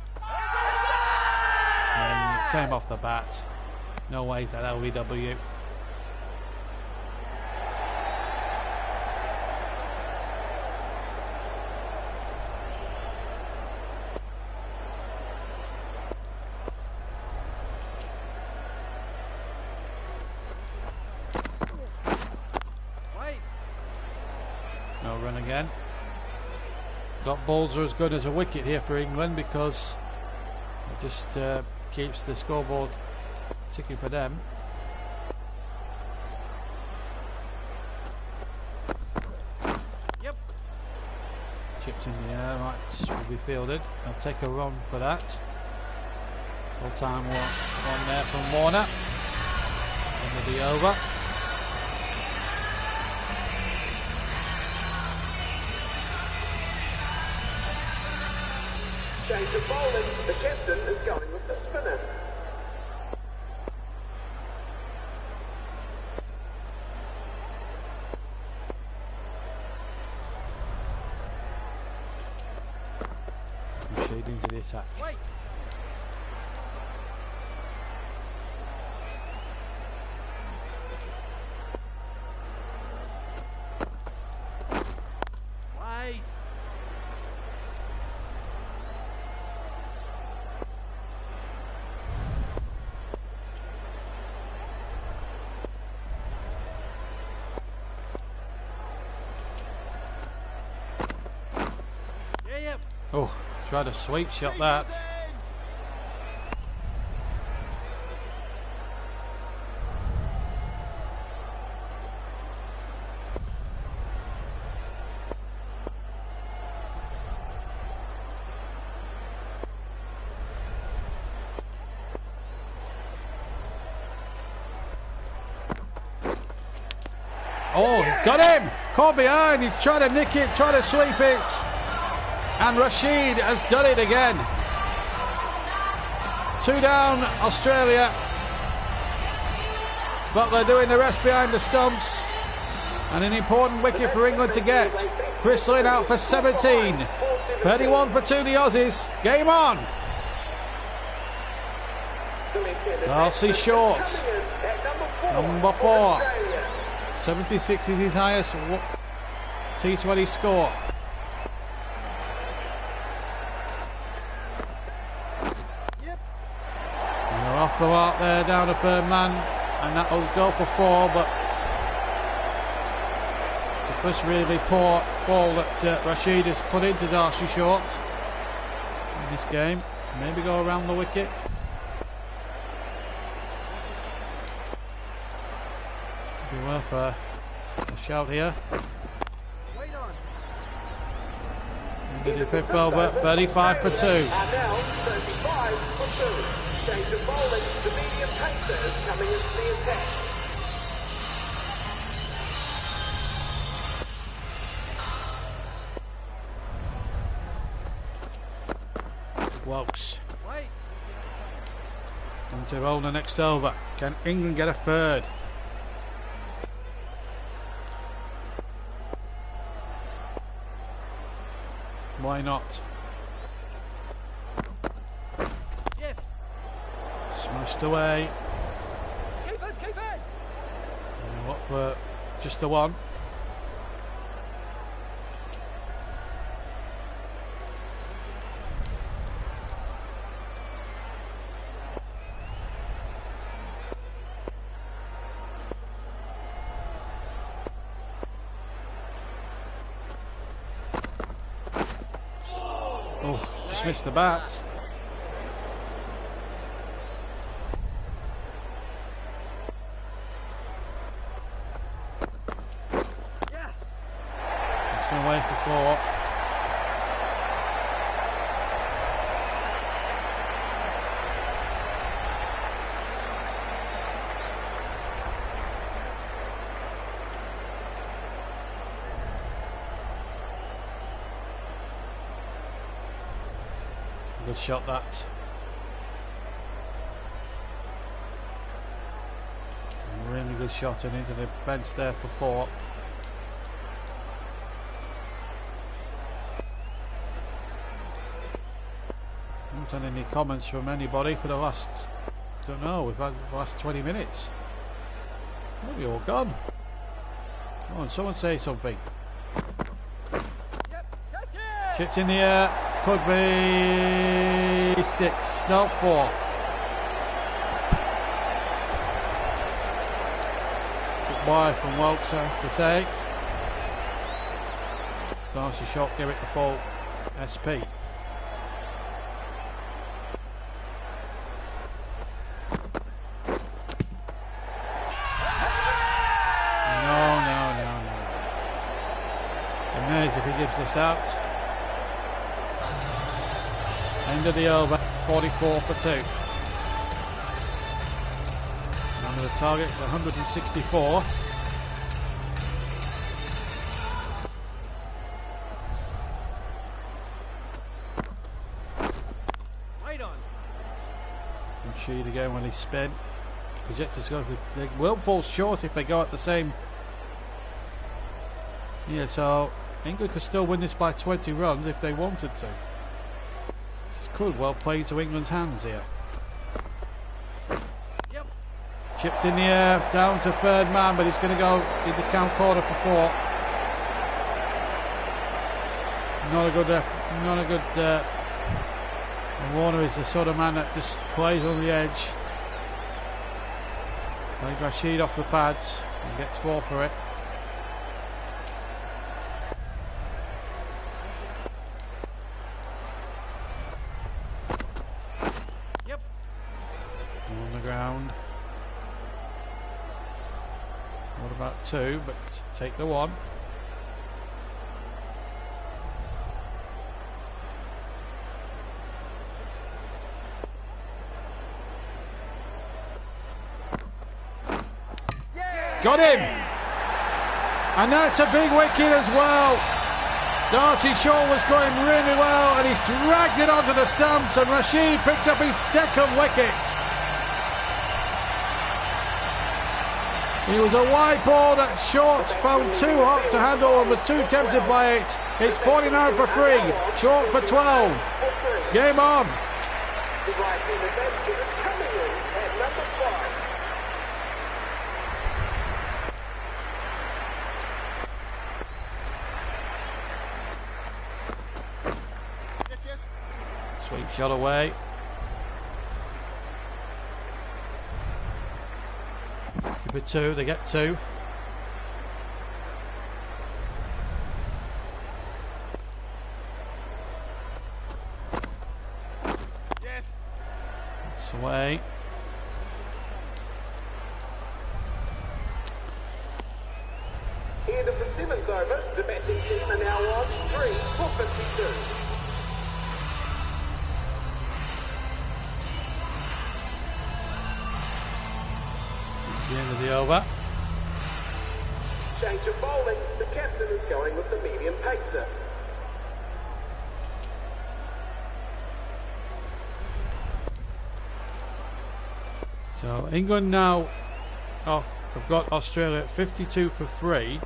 And it came off the bat. No ways that LBW. No run again. Dot balls are as good as a wicket here for England because it just keeps the scoreboard ticking for them. Yep. Chips in the air, right, should be fielded. They'll take a run for that. Full time one there from Warner. Under the over. Change of bowling. The captain is going with the spinner. Shade into the attack. Wait. Wait. Oh, tried a sweep shot that. Oh, he's got him! Caught behind, he's trying to nick it, trying to sweep it. And Rashid has done it again. 2 down, Australia. But they're doing the rest behind the stumps. And an important wicket for England to get. Chris Lynn out for 17. 31 for 2, the Aussies. Game on. Darcy Short, number 4. 76 is his highest T20 score. They're off the mark there, down a third man, and that will go for 4, but it's the first really poor ball that Rashid has put into Darcy Short in this game. Maybe go around the wicket. Be worth a shout here. Did he pick over? 35 for 2. And now 35 for 2. Change of bowling. The medium pacers coming into the attack. Wokes. Into roll the next over. Can England get a third? Why not? Yes. Smashed away. Keep it. What for just the one? Oh, just missed the bat. Yes. It's going away for 4. Good shot that. Really good shot and into the bench there for 4. Haven't had any comments from anybody for the last, don't know, we've had the last 20 minutes. Maybe all gone. Come on, someone say something. Chipped in the air. Could be 6, no 4. Good wide from Wilkes, I have to say. Darcy Short gave it the full SP. No. Amazing if he gives this out. End of the over, 44 for 2. Number the target is 164. Right on. Rashid again when he spin. Projectors go. They will fall short if they go at the same. Yeah, so England could still win this by 20 runs if they wanted to. Could well play to England's hands here. Yep. Chipped in the air, down to third man, but he's going to go into count corner for 4. Not a good. Warner is the sort of man that just plays on the edge. Like Rashid off the pads and gets 4 for it. What about 2? But take the 1. Got him! And that's a big wicket as well. Darcy Shaw was going really well and he's dragged it onto the stumps and Rashid picks up his 2nd wicket. He was a wide ball that Short found too hot to handle and was too tempted by it. It's 49 for 3, Short for 12. Game on. The right-hand advantage is coming in at number 5. Sweep shot away. Keep it 2, they get 2. Yes. It's away. End of the 7th over, the batting team are now on 3 for 52. The end of the over. Change of bowling, the captain is going with the medium pacer. So England now have got Australia at 52 for 3.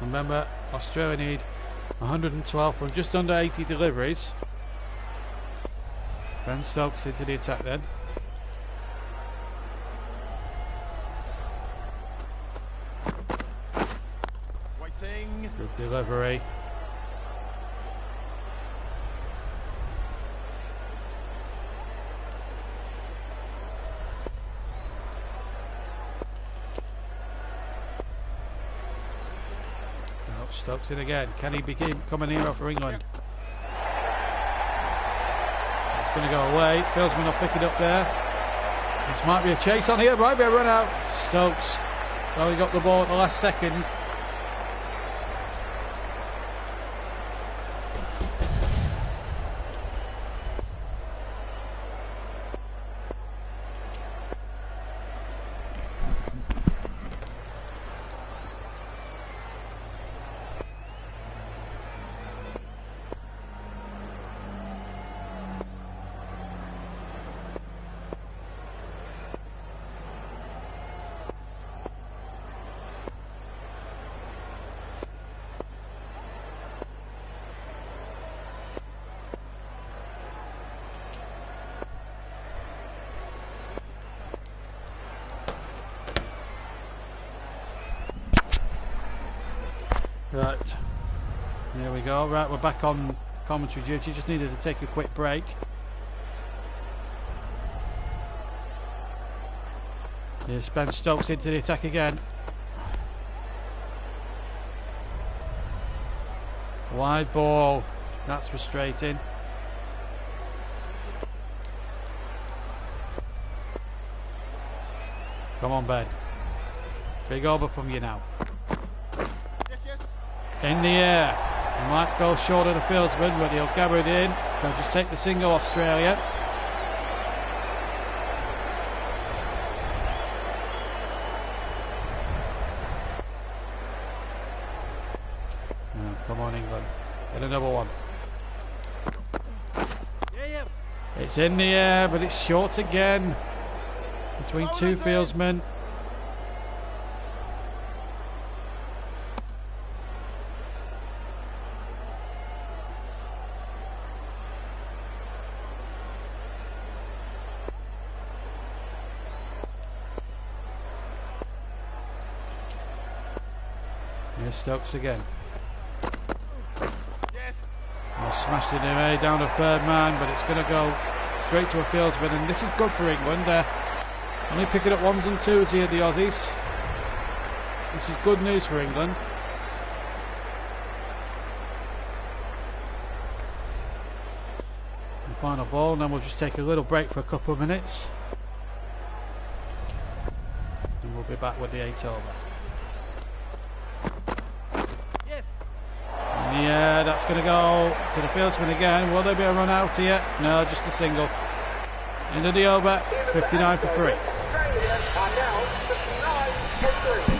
Remember, Australia need 112 from just under 80 deliveries. Ben Stokes into the attack then. Waiting. Good delivery. Stokes in again. Can he become commentator for England? It's going to go away. Fieldsman will pick it up there. This might be a chase on here. Might be a run out. Stokes only got the ball at the last second. Right, there we go. Right, we're back on commentary duty. Just needed to take a quick break. Here's Ben Stokes into the attack again. Wide ball. That's frustrating. Come on, Ben. Big over from you now. In the air. He might go short of the fieldsman, but he'll gather it in. They'll just take the single, Australia. Oh, come on, England. Get another one. Yeah. It's in the air, but it's short again. Between two fieldsmen. Here's Stokes again. Yes. Well, smashed it away down to third man, but it's going to go straight to a fieldsman, and this is good for England. Only picking up 1s and 2s here, the Aussies. This is good news for England. The final ball, and then we'll just take a little break for a couple of minutes. And we'll be back with the 8 over. Yes. Yeah, that's going to go to the fieldsman again. Will there be a run out here? No, just a single. Into the over, 59 for 3. Australia are now 59 for 3.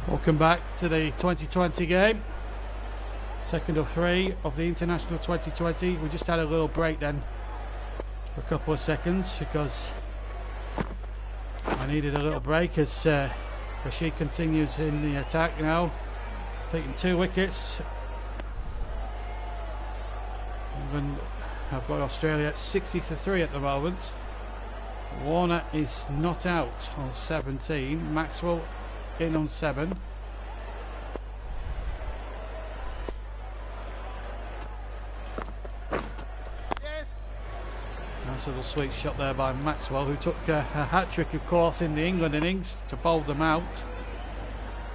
Welcome back to the 2020 game. Second of 3 of the International 2020. We just had a little break then for a couple of seconds because I needed a little break as Rashid continues in the attack now, taking 2 wickets. Even I've got Australia at 60-3 at the moment. Warner is not out on 17. Maxwell in on 7. Yes. Nice little sweet shot there by Maxwell, who took a hat-trick, of course, in the England innings to bowl them out.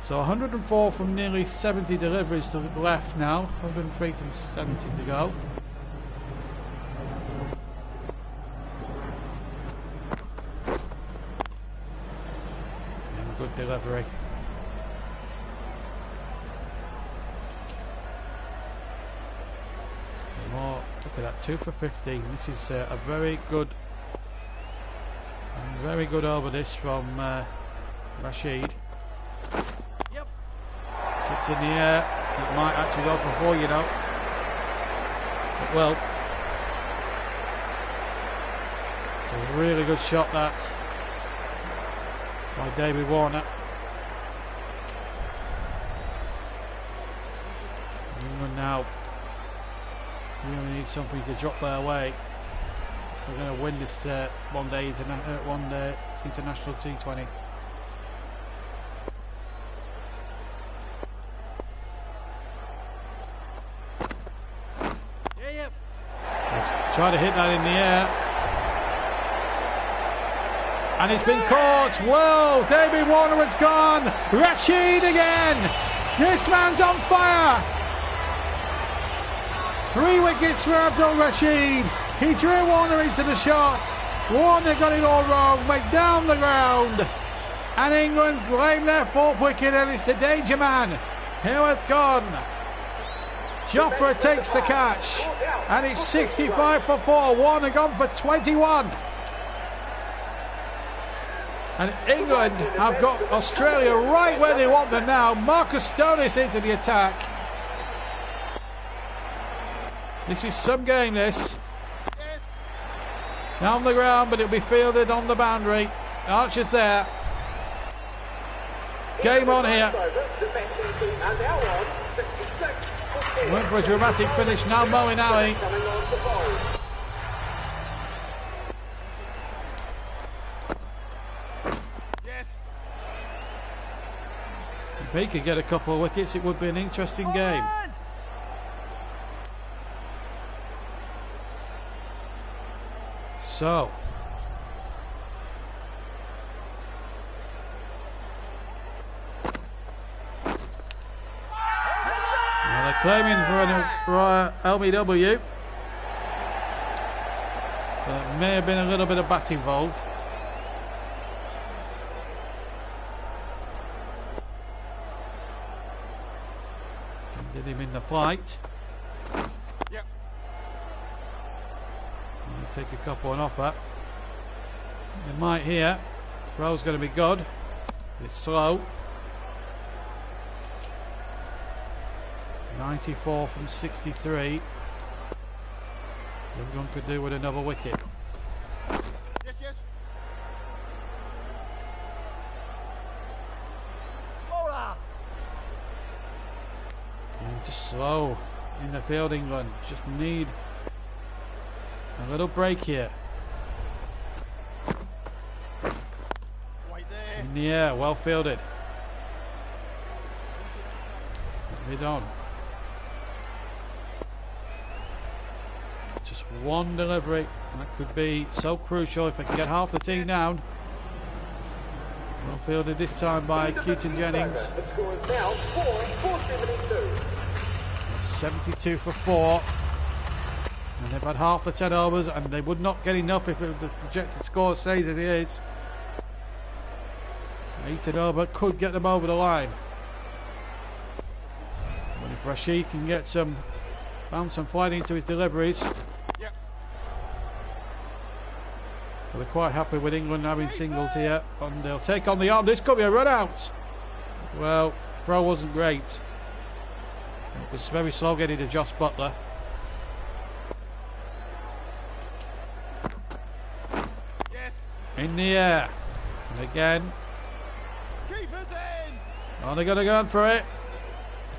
So 104 from nearly 70 deliveries to the left now. 103 from 70 to go. And good delivery. More. Look at that, 2 for 15. This is a very good over this from Rashid. Yep. Chips in the air. It might actually go for 4, you know. It will. It's a really good shot that by David Warner. England now really need something to drop their way. We're going to win this one day international T20. Yeah. Let's try to hit that in the air. And it's been caught. Well, David Warner has gone. Rashid again. This man's on fire. 3 wickets for Abdul Rashid. He drew Warner into the shot. Warner got it all wrong, went down the ground. And England claim their 4th wicket, and it's the danger man who has gone. Jofra takes the catch, and it's 65 for 4. Warner gone for 21. And England have got Australia right where they want them now. Marcus Stonis into the attack. This is some game, this. Yes. Down the ground, but it'll be fielded on the boundary. Archer's there. Game on here. Went for a dramatic finish. Now Moeen Ali. Yes. If he could get a couple of wickets, it would be an interesting game. So, now they're claiming for LBW. There may have been a little bit of bat involved. Did him in the flight. Yep. Take a couple on offer. They might here. Throw's going to be good. It's slow. 94 from 63. Everyone could do with another wicket. Yes, yes. And just slow in the field, England. Just need a little break here. Right there. In the air, well fielded. Mid on. Just one delivery. That could be so crucial if I can get half the team down. Well fielded this time by Keaton Jennings. The score is now 4-72. 72 for 4. And they've had half the 10 overs, and they would not get enough if the projected score stays as it is. 8 over could get them over the line. But if Rashid can get some bounce and flight into his deliveries, Yep. well, they're quite happy with England having singles here, and they'll take on the arm. This could be a run out. Well, throw wasn't great. It was very slow getting to Josh Butler. Yes. In the air. And again. Keep it in. Oh, they're going to go for it.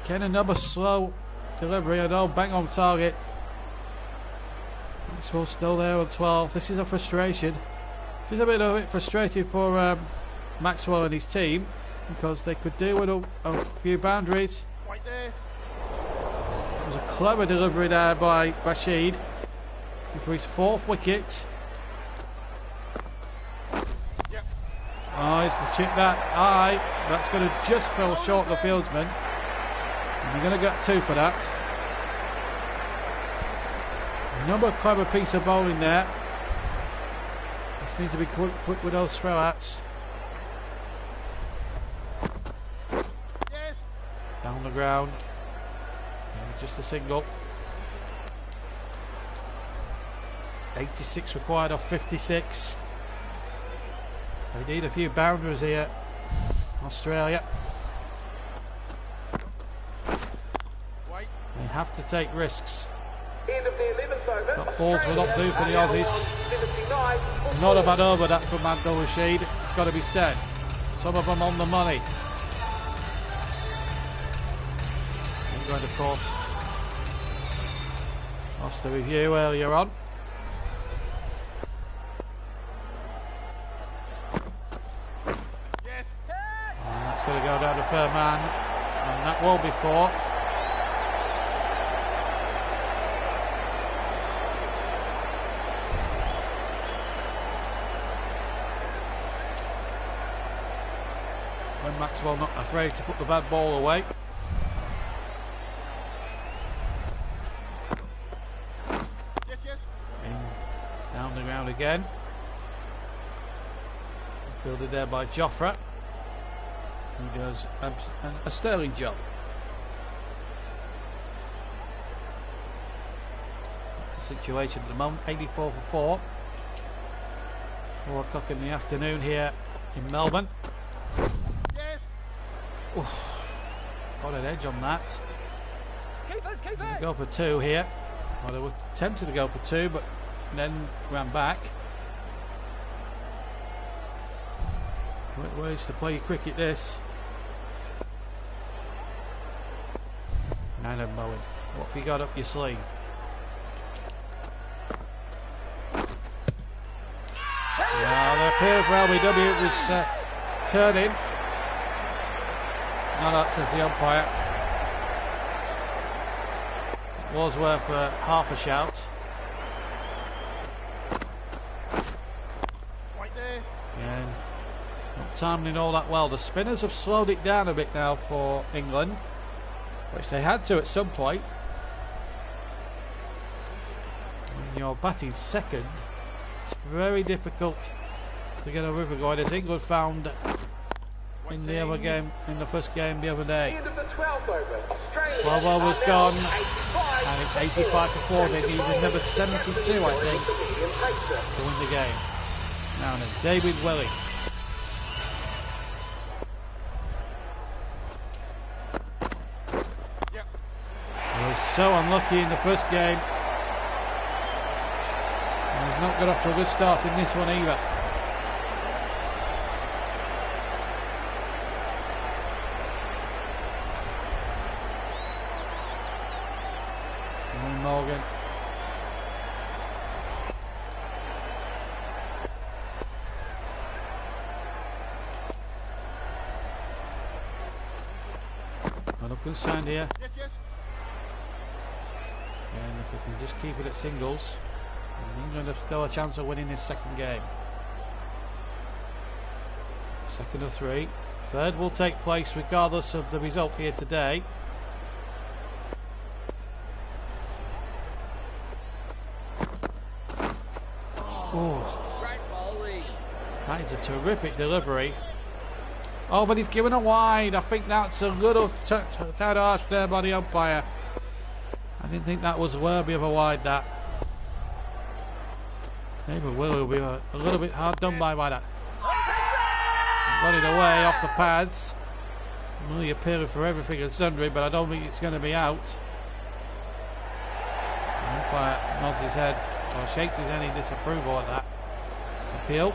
Again, another slow delivery. I know, bang on target. Maxwell's still there on 12. This is a frustration. This is a bit frustrating for Maxwell and his team, because they could do with a few boundaries. Right there. It was a clever delivery there by Rashid for his 4th wicket. Yep. Oh, he's going to chip that high. That's going to just fall short of the fieldsman. And they're going to get 2 for that. Another clever piece of bowling there. This needs to be quick with those throwouts. Yes. Down the ground. And just a single. 86 required off 56. They need a few boundaries here, Australia. Right. They have to take risks. End of the 11th over. That balls will not do for the Aussies. 79 for Not a bad over that from Abdul Rashid. It's got to be said. Some of them on the money. England, of course, lost the review earlier on. Yes. And that's going to go down to fair man. And that will be 4. When Maxwell not afraid to put the bad ball away. Yes, yes. In, down the ground again. Fielded there by Jofra, who does a sterling job. That's the situation at the moment. 84 for 4. 4 o'clock in the afternoon here in Melbourne. Yes. Oof, got an edge on that. Keep They go for 2 here. Well, they were tempted to go for 2, but then ran back. Great ways to play your cricket, this. Nana Moen, what have you got up your sleeve? Yeah, the appeal for LBW was turning. Now that says the umpire. It was worth half a shout. timing all that well. The spinners have slowed it down a bit now for England, which they had to at some point. When you're batting second, it's very difficult to get a river going, as England found in the other game, in the first game the other day. 12 overs gone, and it's 85 for 4. They needed number 72, I think, to win the game. Now then, David Welly. He was so unlucky in the first game, and he's not got off to a good start in this one either. Morgan. Not a good sign here. Yes, yes. And if we can just keep it at singles, England have still a chance of winning this second game. Second of 3. Third will take place regardless of the result here today. That is a terrific delivery. Oh, but he's given a wide. I think that's a little tad harsh there by the umpire. I didn't think that was worthy of a wide, that. David will be a little bit hard done by that. Got it away off the pads. Really appealing for everything and sundry, but I don't think it's going to be out. The umpire nods his head, or shakes his head in disapproval at that. Appeal.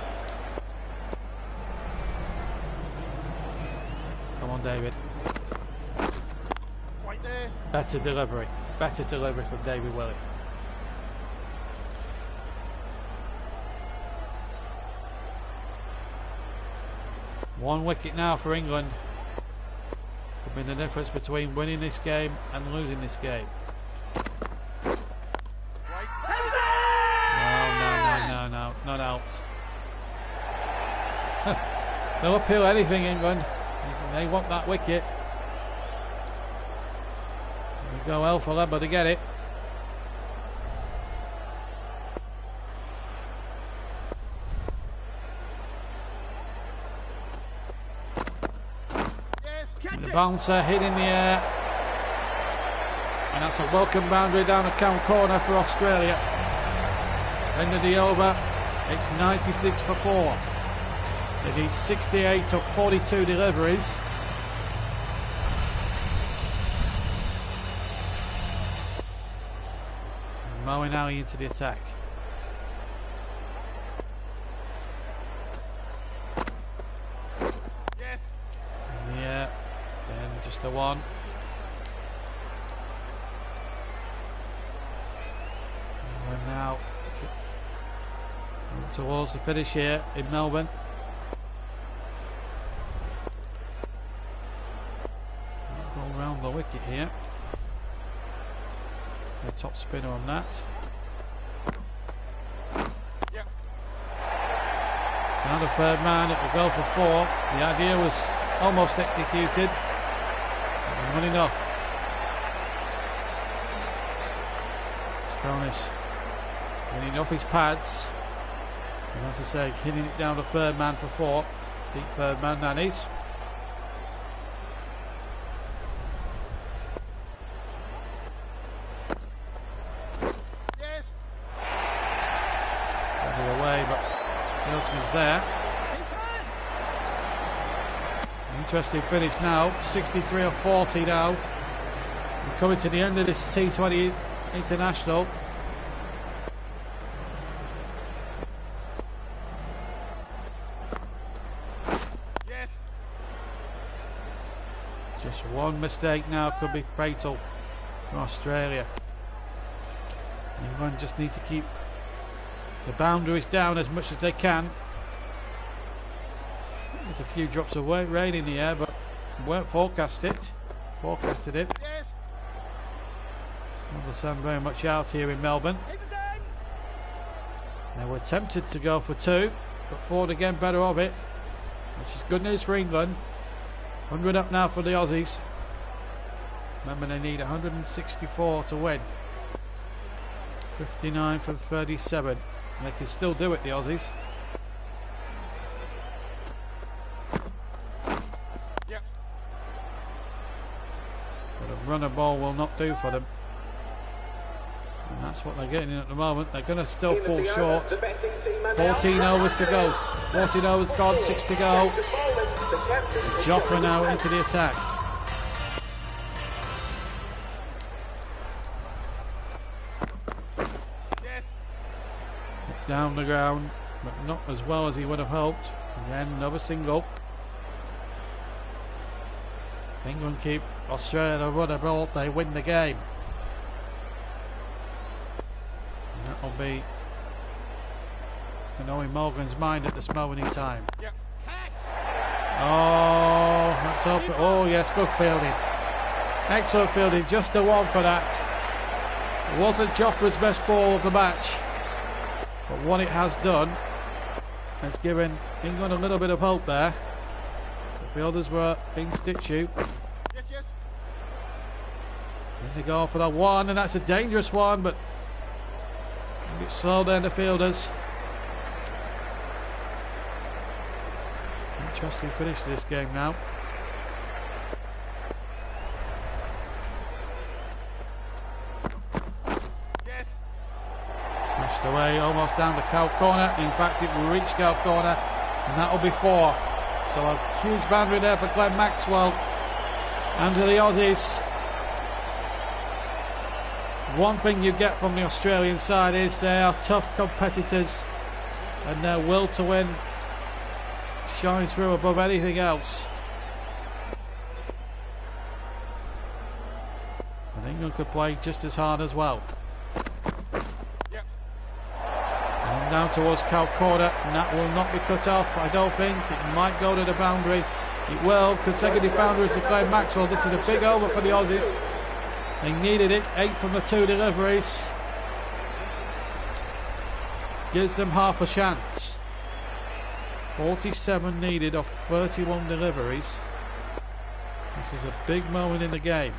Come on, David. Right there. Better delivery from David Welly. One wicket now for England. Could be the difference between winning this game and losing this game. No, not out. They'll appeal anything, England. They want that wicket. They go hell for leather to get it. And the bouncer hit in the air, and that's a welcome boundary down the count corner for Australia. End of the over. It's 96 for 4. They need 68 of 42 deliveries. And Moeen Ali into the attack. Yes. Yeah, and just the one. And we're now towards the finish here in Melbourne. Go round the wicket here. The top spinner on that. Yep. Now the third man, it will go for 4. The idea was almost executed. Not enough. Stonis getting off his pads. And as I say, hitting it down the third man for 4. Deep third man that is. Yes. Got it away, but Hilton's there. Interesting finish now. 63 of 40 now. We're coming to the end of this T20 international. Just one mistake now could be fatal for Australia. England just need to keep the boundaries down as much as they can. There's a few drops of rain in the air, but we weren't forecasted it. Yes. It's not the sun very much out here in Melbourne. They were tempted to go for 2, but Ford again better of it. which is good news for England. 100 up now for the Aussies. Remember, they need 164 to win. 59 for 37. And they can still do it, the Aussies. Yep. But a runner ball will not do for them. And that's what they're getting in at the moment. They're going to still fall short. 14 overs to go. 14 overs gone, 6 to go. Joffre now into the attack. Yes. Down the ground, but not as well as he would have hoped. Again, another single. England keep Australia the rudder ball. They win the game. And that'll be in Owen Morgan's mind at this moment in time. Yep. Oh, that's open. Oh, yes, good fielding. Excellent fielding, just a one for that. It wasn't Joffre's best ball of the match, but what it has done has given England a little bit of hope there. The fielders were in situ. Yes, yes. And they go for that one, and that's a dangerous one, but a bit slow down the fielders. Interesting finish to this game now. Yes. Smashed away, almost down the cow corner. In fact, it will reach cow corner, and that will be 4. So a huge boundary there for Glenn Maxwell. And to the Aussies. One thing you get from the Australian side is they are tough competitors, and their will to win shines through above anything else. And England could play just as hard as well. Yep. And down towards cow corner, and that will not be cut off, I don't think. It might go to the boundary. It will. Consecutive boundaries for Glenn Maxwell. This is a big over for the Aussies. They needed it. 8 from the 2 deliveries. Gives them half a chance. 47 needed off 31 deliveries. This is a big moment in the game.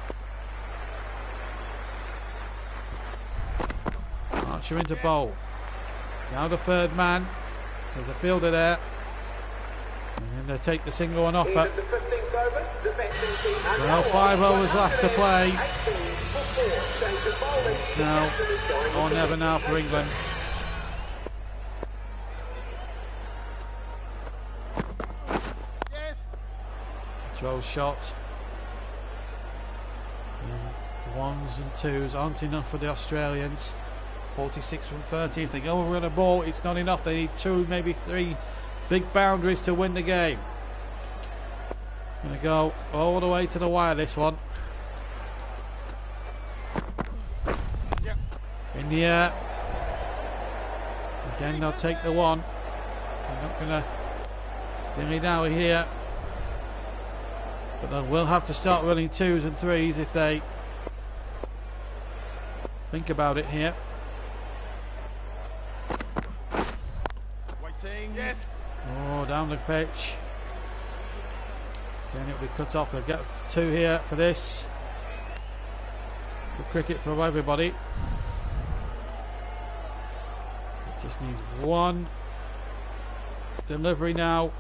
Archer into bowl. Now the third man. There's a fielder there. And then they take the single on offer. Well, 5 overs left to play. It's now or never now for England. Throw shot. And 1s and 2s aren't enough for the Australians. 46 from 30. If they go over on a ball, it's not enough. They need 2, maybe 3 big boundaries to win the game. It's going to go all the way to the wire, this one. Yep. In the air. Again, they'll take the one. They're not going to dilly-dally here. But they will have to start running 2s and 3s if they think about it here. Waiting. Yes. Oh, down the pitch. Again, it'll be cut off. They'll get 2 here for this. Good cricket from everybody. It just needs 1 delivery now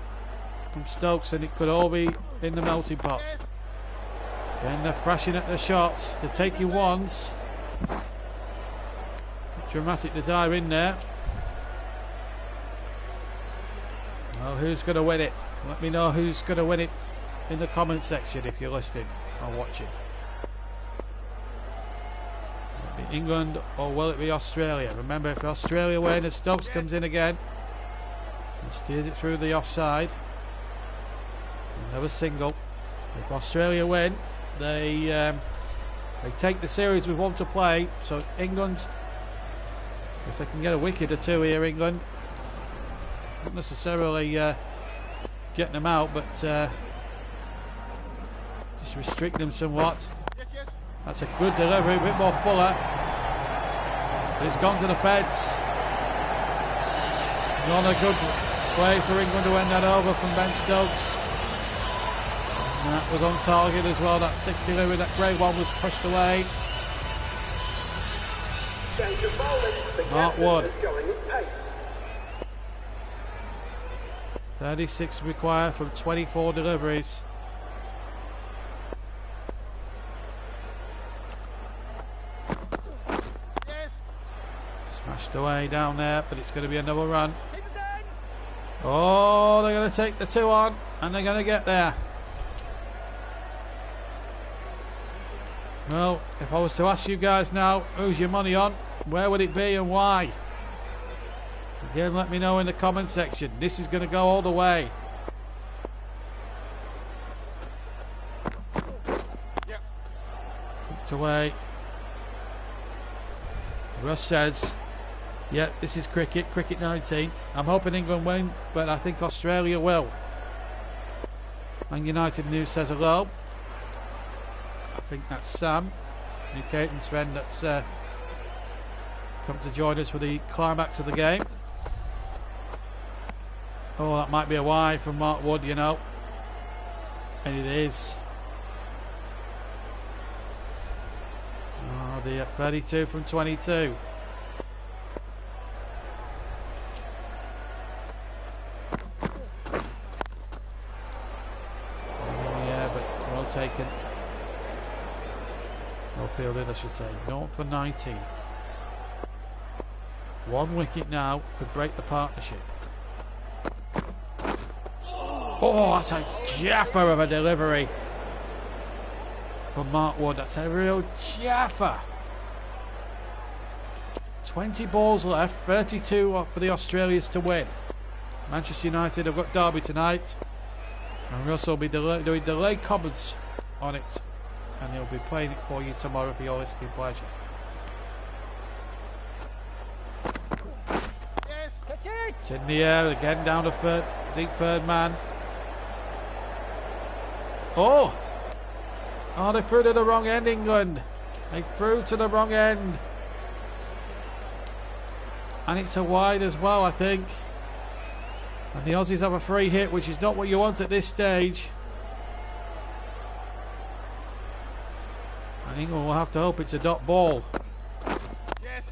from Stokes, and it could all be in the melting pot. Again, they're thrashing at the shots. They're taking 1s. Dramatic to dive in there. Well, who's going to win it? Let me know who's going to win it in the comment section if you're listening or watching. Will it be England or will it be Australia? Remember, if Australia win and Stokes comes in again and steers it through the offside, another single. If Australia win, they take the series with 1 to play. So England's, if they can get a wicket or 2 here, England, not necessarily getting them out, but just restrict them somewhat. Yes, yes. That's a good delivery, a bit more fuller. But it's gone to the feds. Not a good Way for England to end that over from Ben Stokes. And that was on target as well. That 60 delivery, that great one was pushed away. Change of bowling. The Mark captain Wood. is going with pace. 36 required from 24 deliveries. Yes. Smashed away down there, but it's going to be another run. Oh, they're going to take the 2 on, and they're going to get there. Well, if I was to ask you guys now, who's your money on? Where would it be and why? Again, let me know in the comment section. This is going to go all the way. Yep. Hooked away. Russ says, yeah, this is cricket. Cricket 19. I'm hoping England win, but I think Australia will. Man United News says hello. I think that's Sam, New Caton's friend, that's come to join us for the climax of the game. Oh, that might be a Y from Mark Wood, you know. And it is. Oh dear, 32 from 22. Oh yeah, but well taken. Well fielded, I should say. 0 for 19. 1 wicket now could break the partnership. Oh, that's a jaffer of a delivery from Mark Wood. That's a real jaffer. 20 balls left, 32 for the Australians to win. Manchester United have got Derby tonight, and Russ will be doing delayed comments on it, and he'll be playing it for you tomorrow for your listening pleasure. Yes. Catch it. It's in the air again, down to deep third man. Oh! Oh, they threw to the wrong end, England. They threw to the wrong end. And it's a wide as well, I think. And the Aussies have a free hit, which is not what you want at this stage. And England will have to hope it's a dot ball. Yes.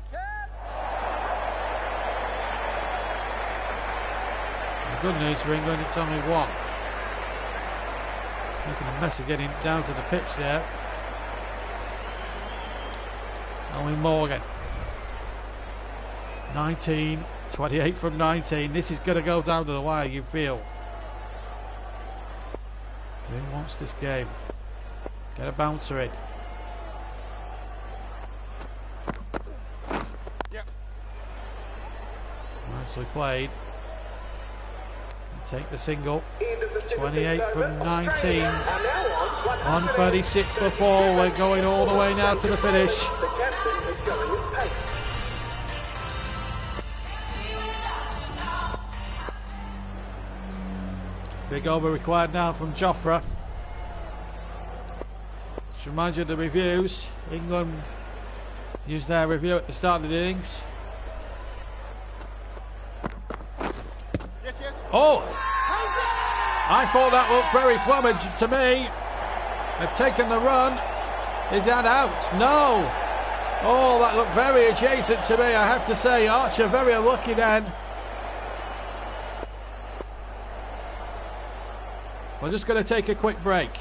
The good news for England, it's only 1. Making a mess of getting down to the pitch there. Only Morgan. 19, 28 from 19. This is going to go down to the wire, you feel. Who wants this game? Get a bouncer in. Yep. Nicely played. Take the single. 28 from 19. 136 for 4. We're going all the way now to the finish. The captain is going with pace. Big over required now from Jofra. Just remind you of the reviews. England used their review at the start of the innings. Yes, yes. Oh! I thought that looked very plumage to me. They've taken the run. Is that out? No. Oh, that looked very adjacent to me, I have to say. Archer very unlucky then. We're just going to take a quick break.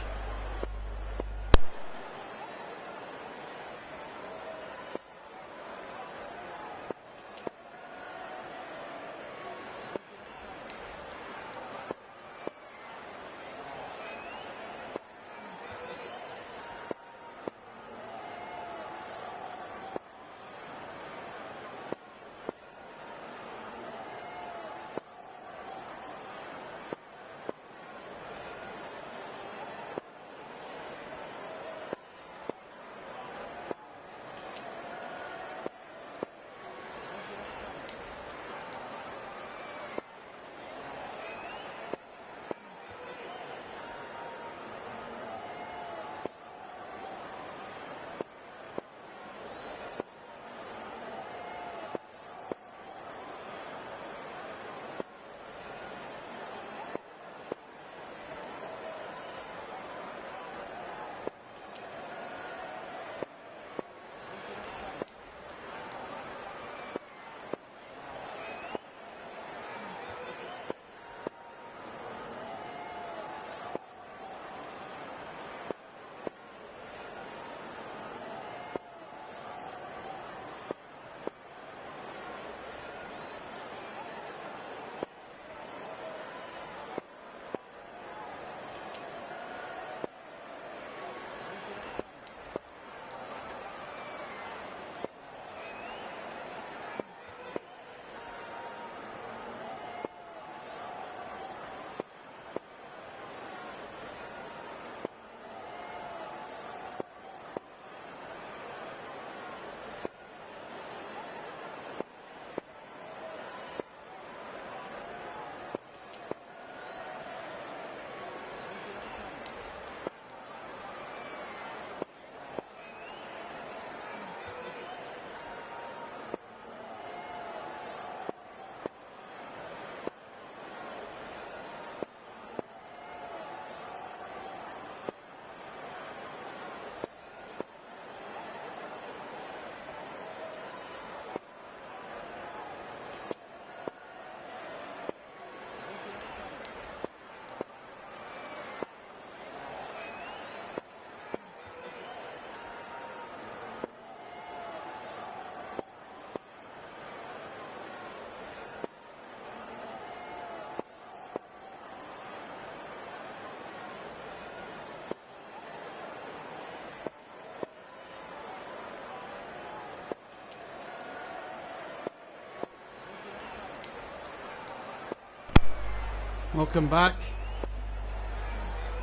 Welcome back.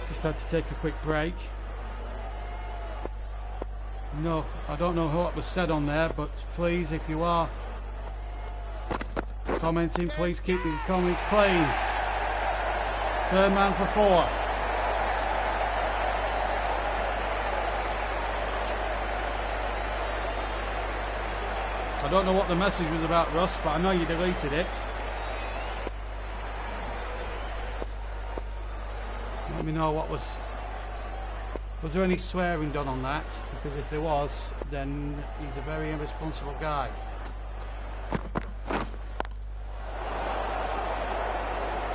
Just had to take a quick break. No, I don't know what was said on there, but please, if you are commenting, please keep your comments clean. Third man for 4. I don't know what the message was about, Russ, but I know you deleted it. Let me know what was there any swearing done on that? Because if there was, then he's a very irresponsible guy.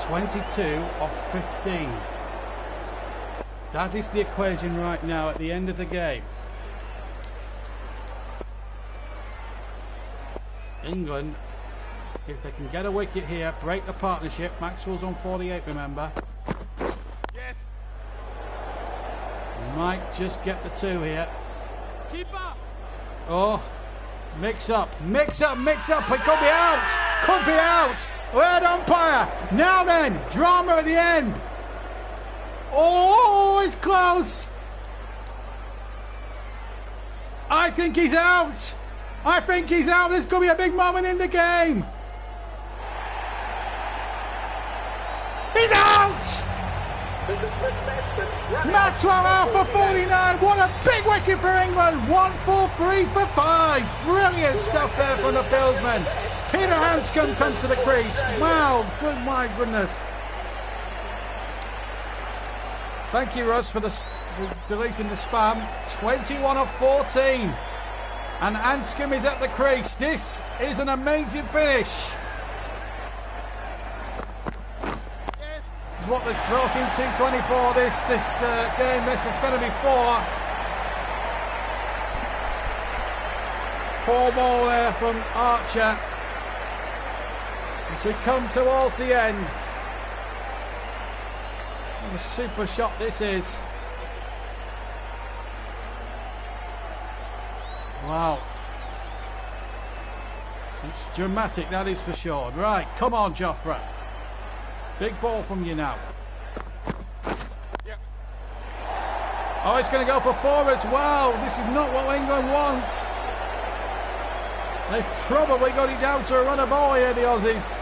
(22 of 15). That is the equation right now at the end of the game. England, if they can get a wicket here, break the partnership. Maxwell's on 48, remember. Yes. Might just get the 2 here. Keeper. Oh, mix up. It could be out. Could be out. Red umpire. Now then, drama at the end. Oh, it's close. I think he's out. There's going to be a big moment in the game. He's out. The dismissed batsman. Maxwell out for 49. What a big wicket for England. 1 for 3 for 5. Brilliant stuff there from the Billsmen. Peter Hanscom comes to the crease. Wow, good, my goodness. Thank you, Russ, for deleting the spam. 21 of 14. And Hanscom is at the crease. This is an amazing finish. This is what they brought in T20 for this game. This is going to be 4. 4 ball there from Archer. As we come towards the end. What a super shot this is. Wow. It's dramatic, that is for sure. Right, come on, Jofra. Big ball from you now. Yep. Oh, it's going to go for 4 as well. This is not what England want. They've probably got it down to a run of ball here, the Aussies.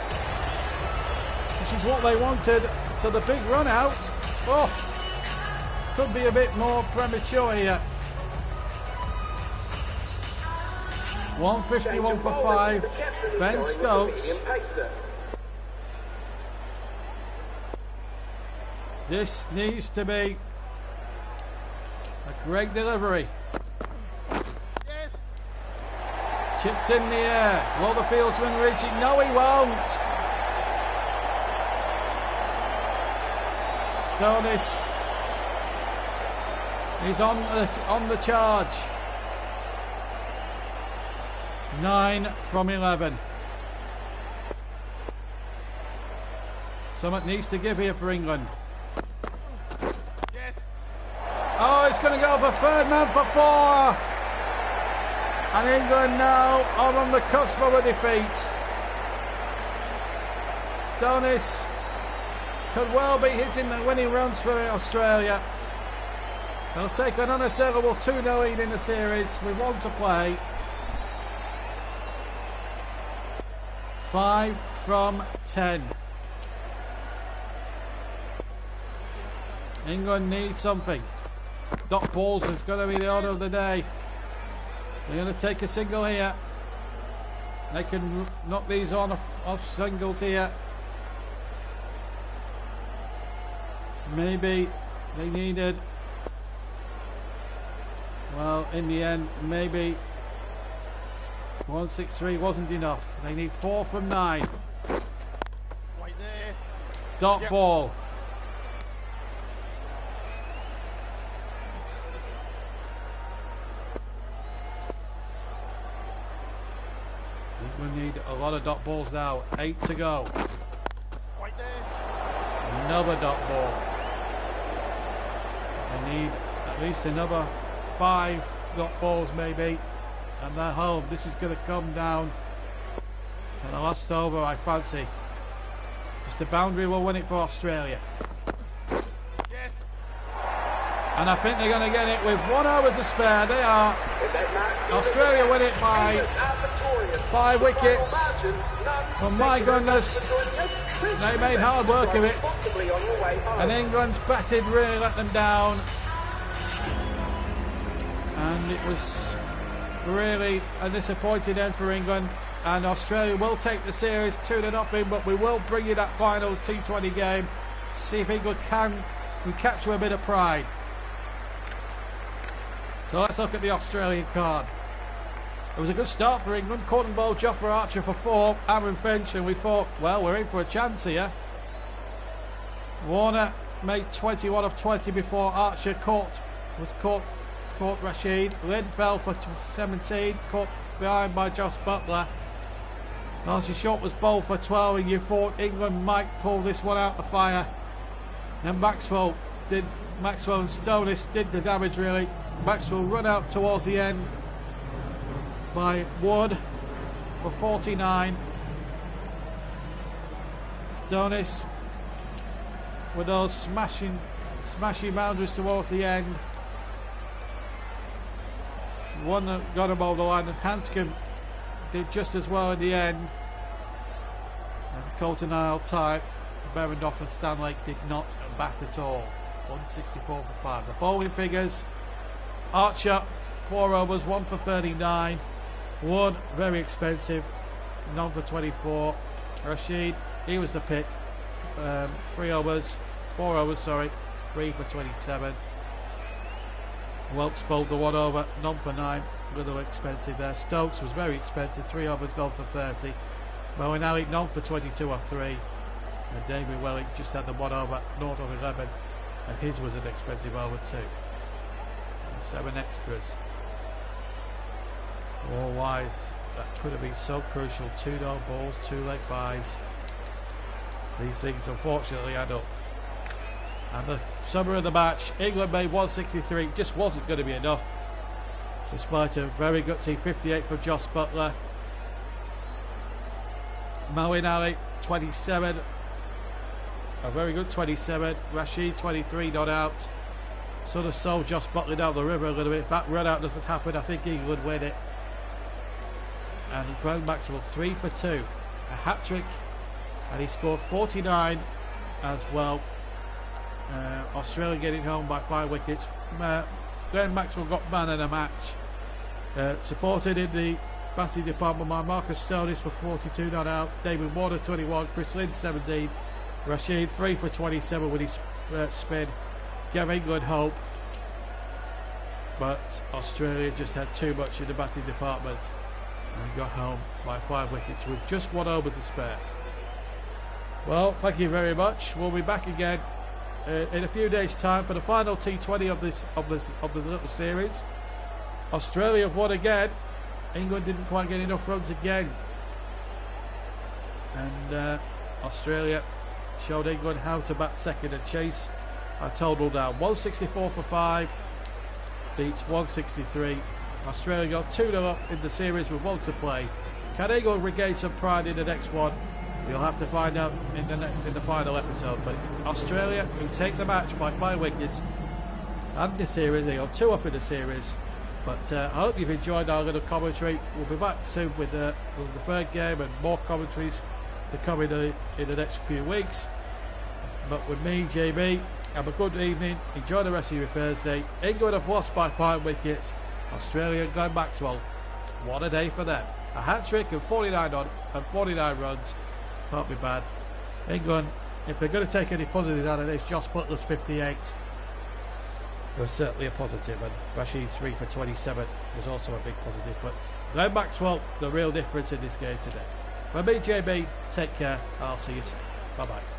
Which is what they wanted. So the big run out. Oh, could be a bit more premature here. 151 for 5. Ben Stokes. This needs to be a great delivery. Yes. Chipped in the air. Will the fieldsman reach it? No, he won't. Stonis is on the charge. 9 from 11. Something needs to give here for England. Yes. Oh, it's going to go for third man for 4. And England now are on the cusp of a defeat. Stonis could well be hitting the winning runs for Australia. They'll take an unassailable 2-0 lead in the series. We want to play. 5 from 10. England needs something. Dot balls is going to be the order of the day. They're going to take a single here. They can knock these on off singles here. Maybe they needed, well, in the end, maybe 163 wasn't enough. They need 4 from 9. Right there. Dot Yep. ball. We need a lot of dot balls now. 8 to go. Right there. Another dot ball. They need at least another 5 dot balls maybe. And they're home. This is going to come down to the last over, I fancy. Mr. Boundary will win it for Australia. Yes. And I think they're going to get it with 1 over to spare. They are. In that match, Australia win it by England are victorious. 5 wickets. Margin, none. Oh my goodness. They made hard work of it. Possibly on your way home. And England's batted really let them down. And it was really a disappointing end for England. And Australia will take the series 2-0, but we will bring you that final T20 game to see if England can capture a bit of pride. So let's look at the Australian card. It was a good start for England. Cotton Bowl, Jofra Archer for 4, Aaron Finch, and we thought, well, we're in for a chance here. Warner made 21 of 20 before Archer caught Rashid. Lynn fell for 17, caught behind by Josh Butler. Darcy Short was bowled for 12, and you thought England might pull this one out the fire. Then Maxwell and Stonis did the damage really. Maxwell run out towards the end by Wood for 49. Stonis with those smashing boundaries towards the end. One that got him over the line, and Hanscom did just as well in the end. And Colton Isle tied. Behrendorff and Stanley did not bat at all. 164 for 5. The bowling figures: Archer 4 overs, 1 for 39. Wood very expensive, none for 24. Rashid, he was the pick. 4 overs, 3 for 27. Welks bowled the 1 over, none for 9. A little expensive there. Stokes was very expensive, 3 overs, none for 30. Moeen Ali, none for 22 or 3. And David Welling just had the 1 over, north of 11, and his was an expensive over 2. And 7 extras. All wise, that could have been so crucial. 2 no balls, 2 leg byes. These things unfortunately add up. And the summer of the match, England made 163, just wasn't going to be enough. Despite a very gutsy 58 from Josh Butler. Moeen Ali, 27. A very good 27. Rashid, 23, not out. Sort of sold Josh Butler down the river a little bit. If that run out doesn't happen, I think England win it. And Graham Maxwell, 3 for 2. A hat-trick. And he scored 49 as well. Australia getting home by 5 wickets. Glenn Maxwell got man of the match. Supported in the batting department by Marcus Stonis for 42 not out. David Warner 21. Chris Lynn 17. Rashid 3 for 27 with his spin. Gave England hope. But Australia just had too much in the batting department and got home by 5 wickets with just 1 over to spare. Well, thank you very much. We'll be back again in a few days' time for the final T20 of this little series. Australia have won again. England didn't quite get enough runs again, and Australia showed England how to bat second and chase a total down. 164 for 5 beats 163. Australia got 2-0 up in the series with 1 to play. Can England regain some pride in the next one? You'll have to find out in the final episode. But it's Australia who take the match by 5 wickets and the series. They got 2 up in the series. But I hope you've enjoyed our little commentary. We'll be back soon with the third game and more commentaries to come in the next few weeks. But with me, JB, have a good evening. Enjoy the rest of your Thursday. England have lost by 5 wickets. Australia and Glenn Maxwell, what a day for them. A hat-trick and 49 runs. Can't be bad. England, if they're going to take any positives out of this, Josh Butler's 58 was certainly a positive, and Rashid's 3 for 27 was also a big positive. But Glenn Maxwell, the real difference in this game today. For me, JB, take care. I'll see you soon. Bye-bye.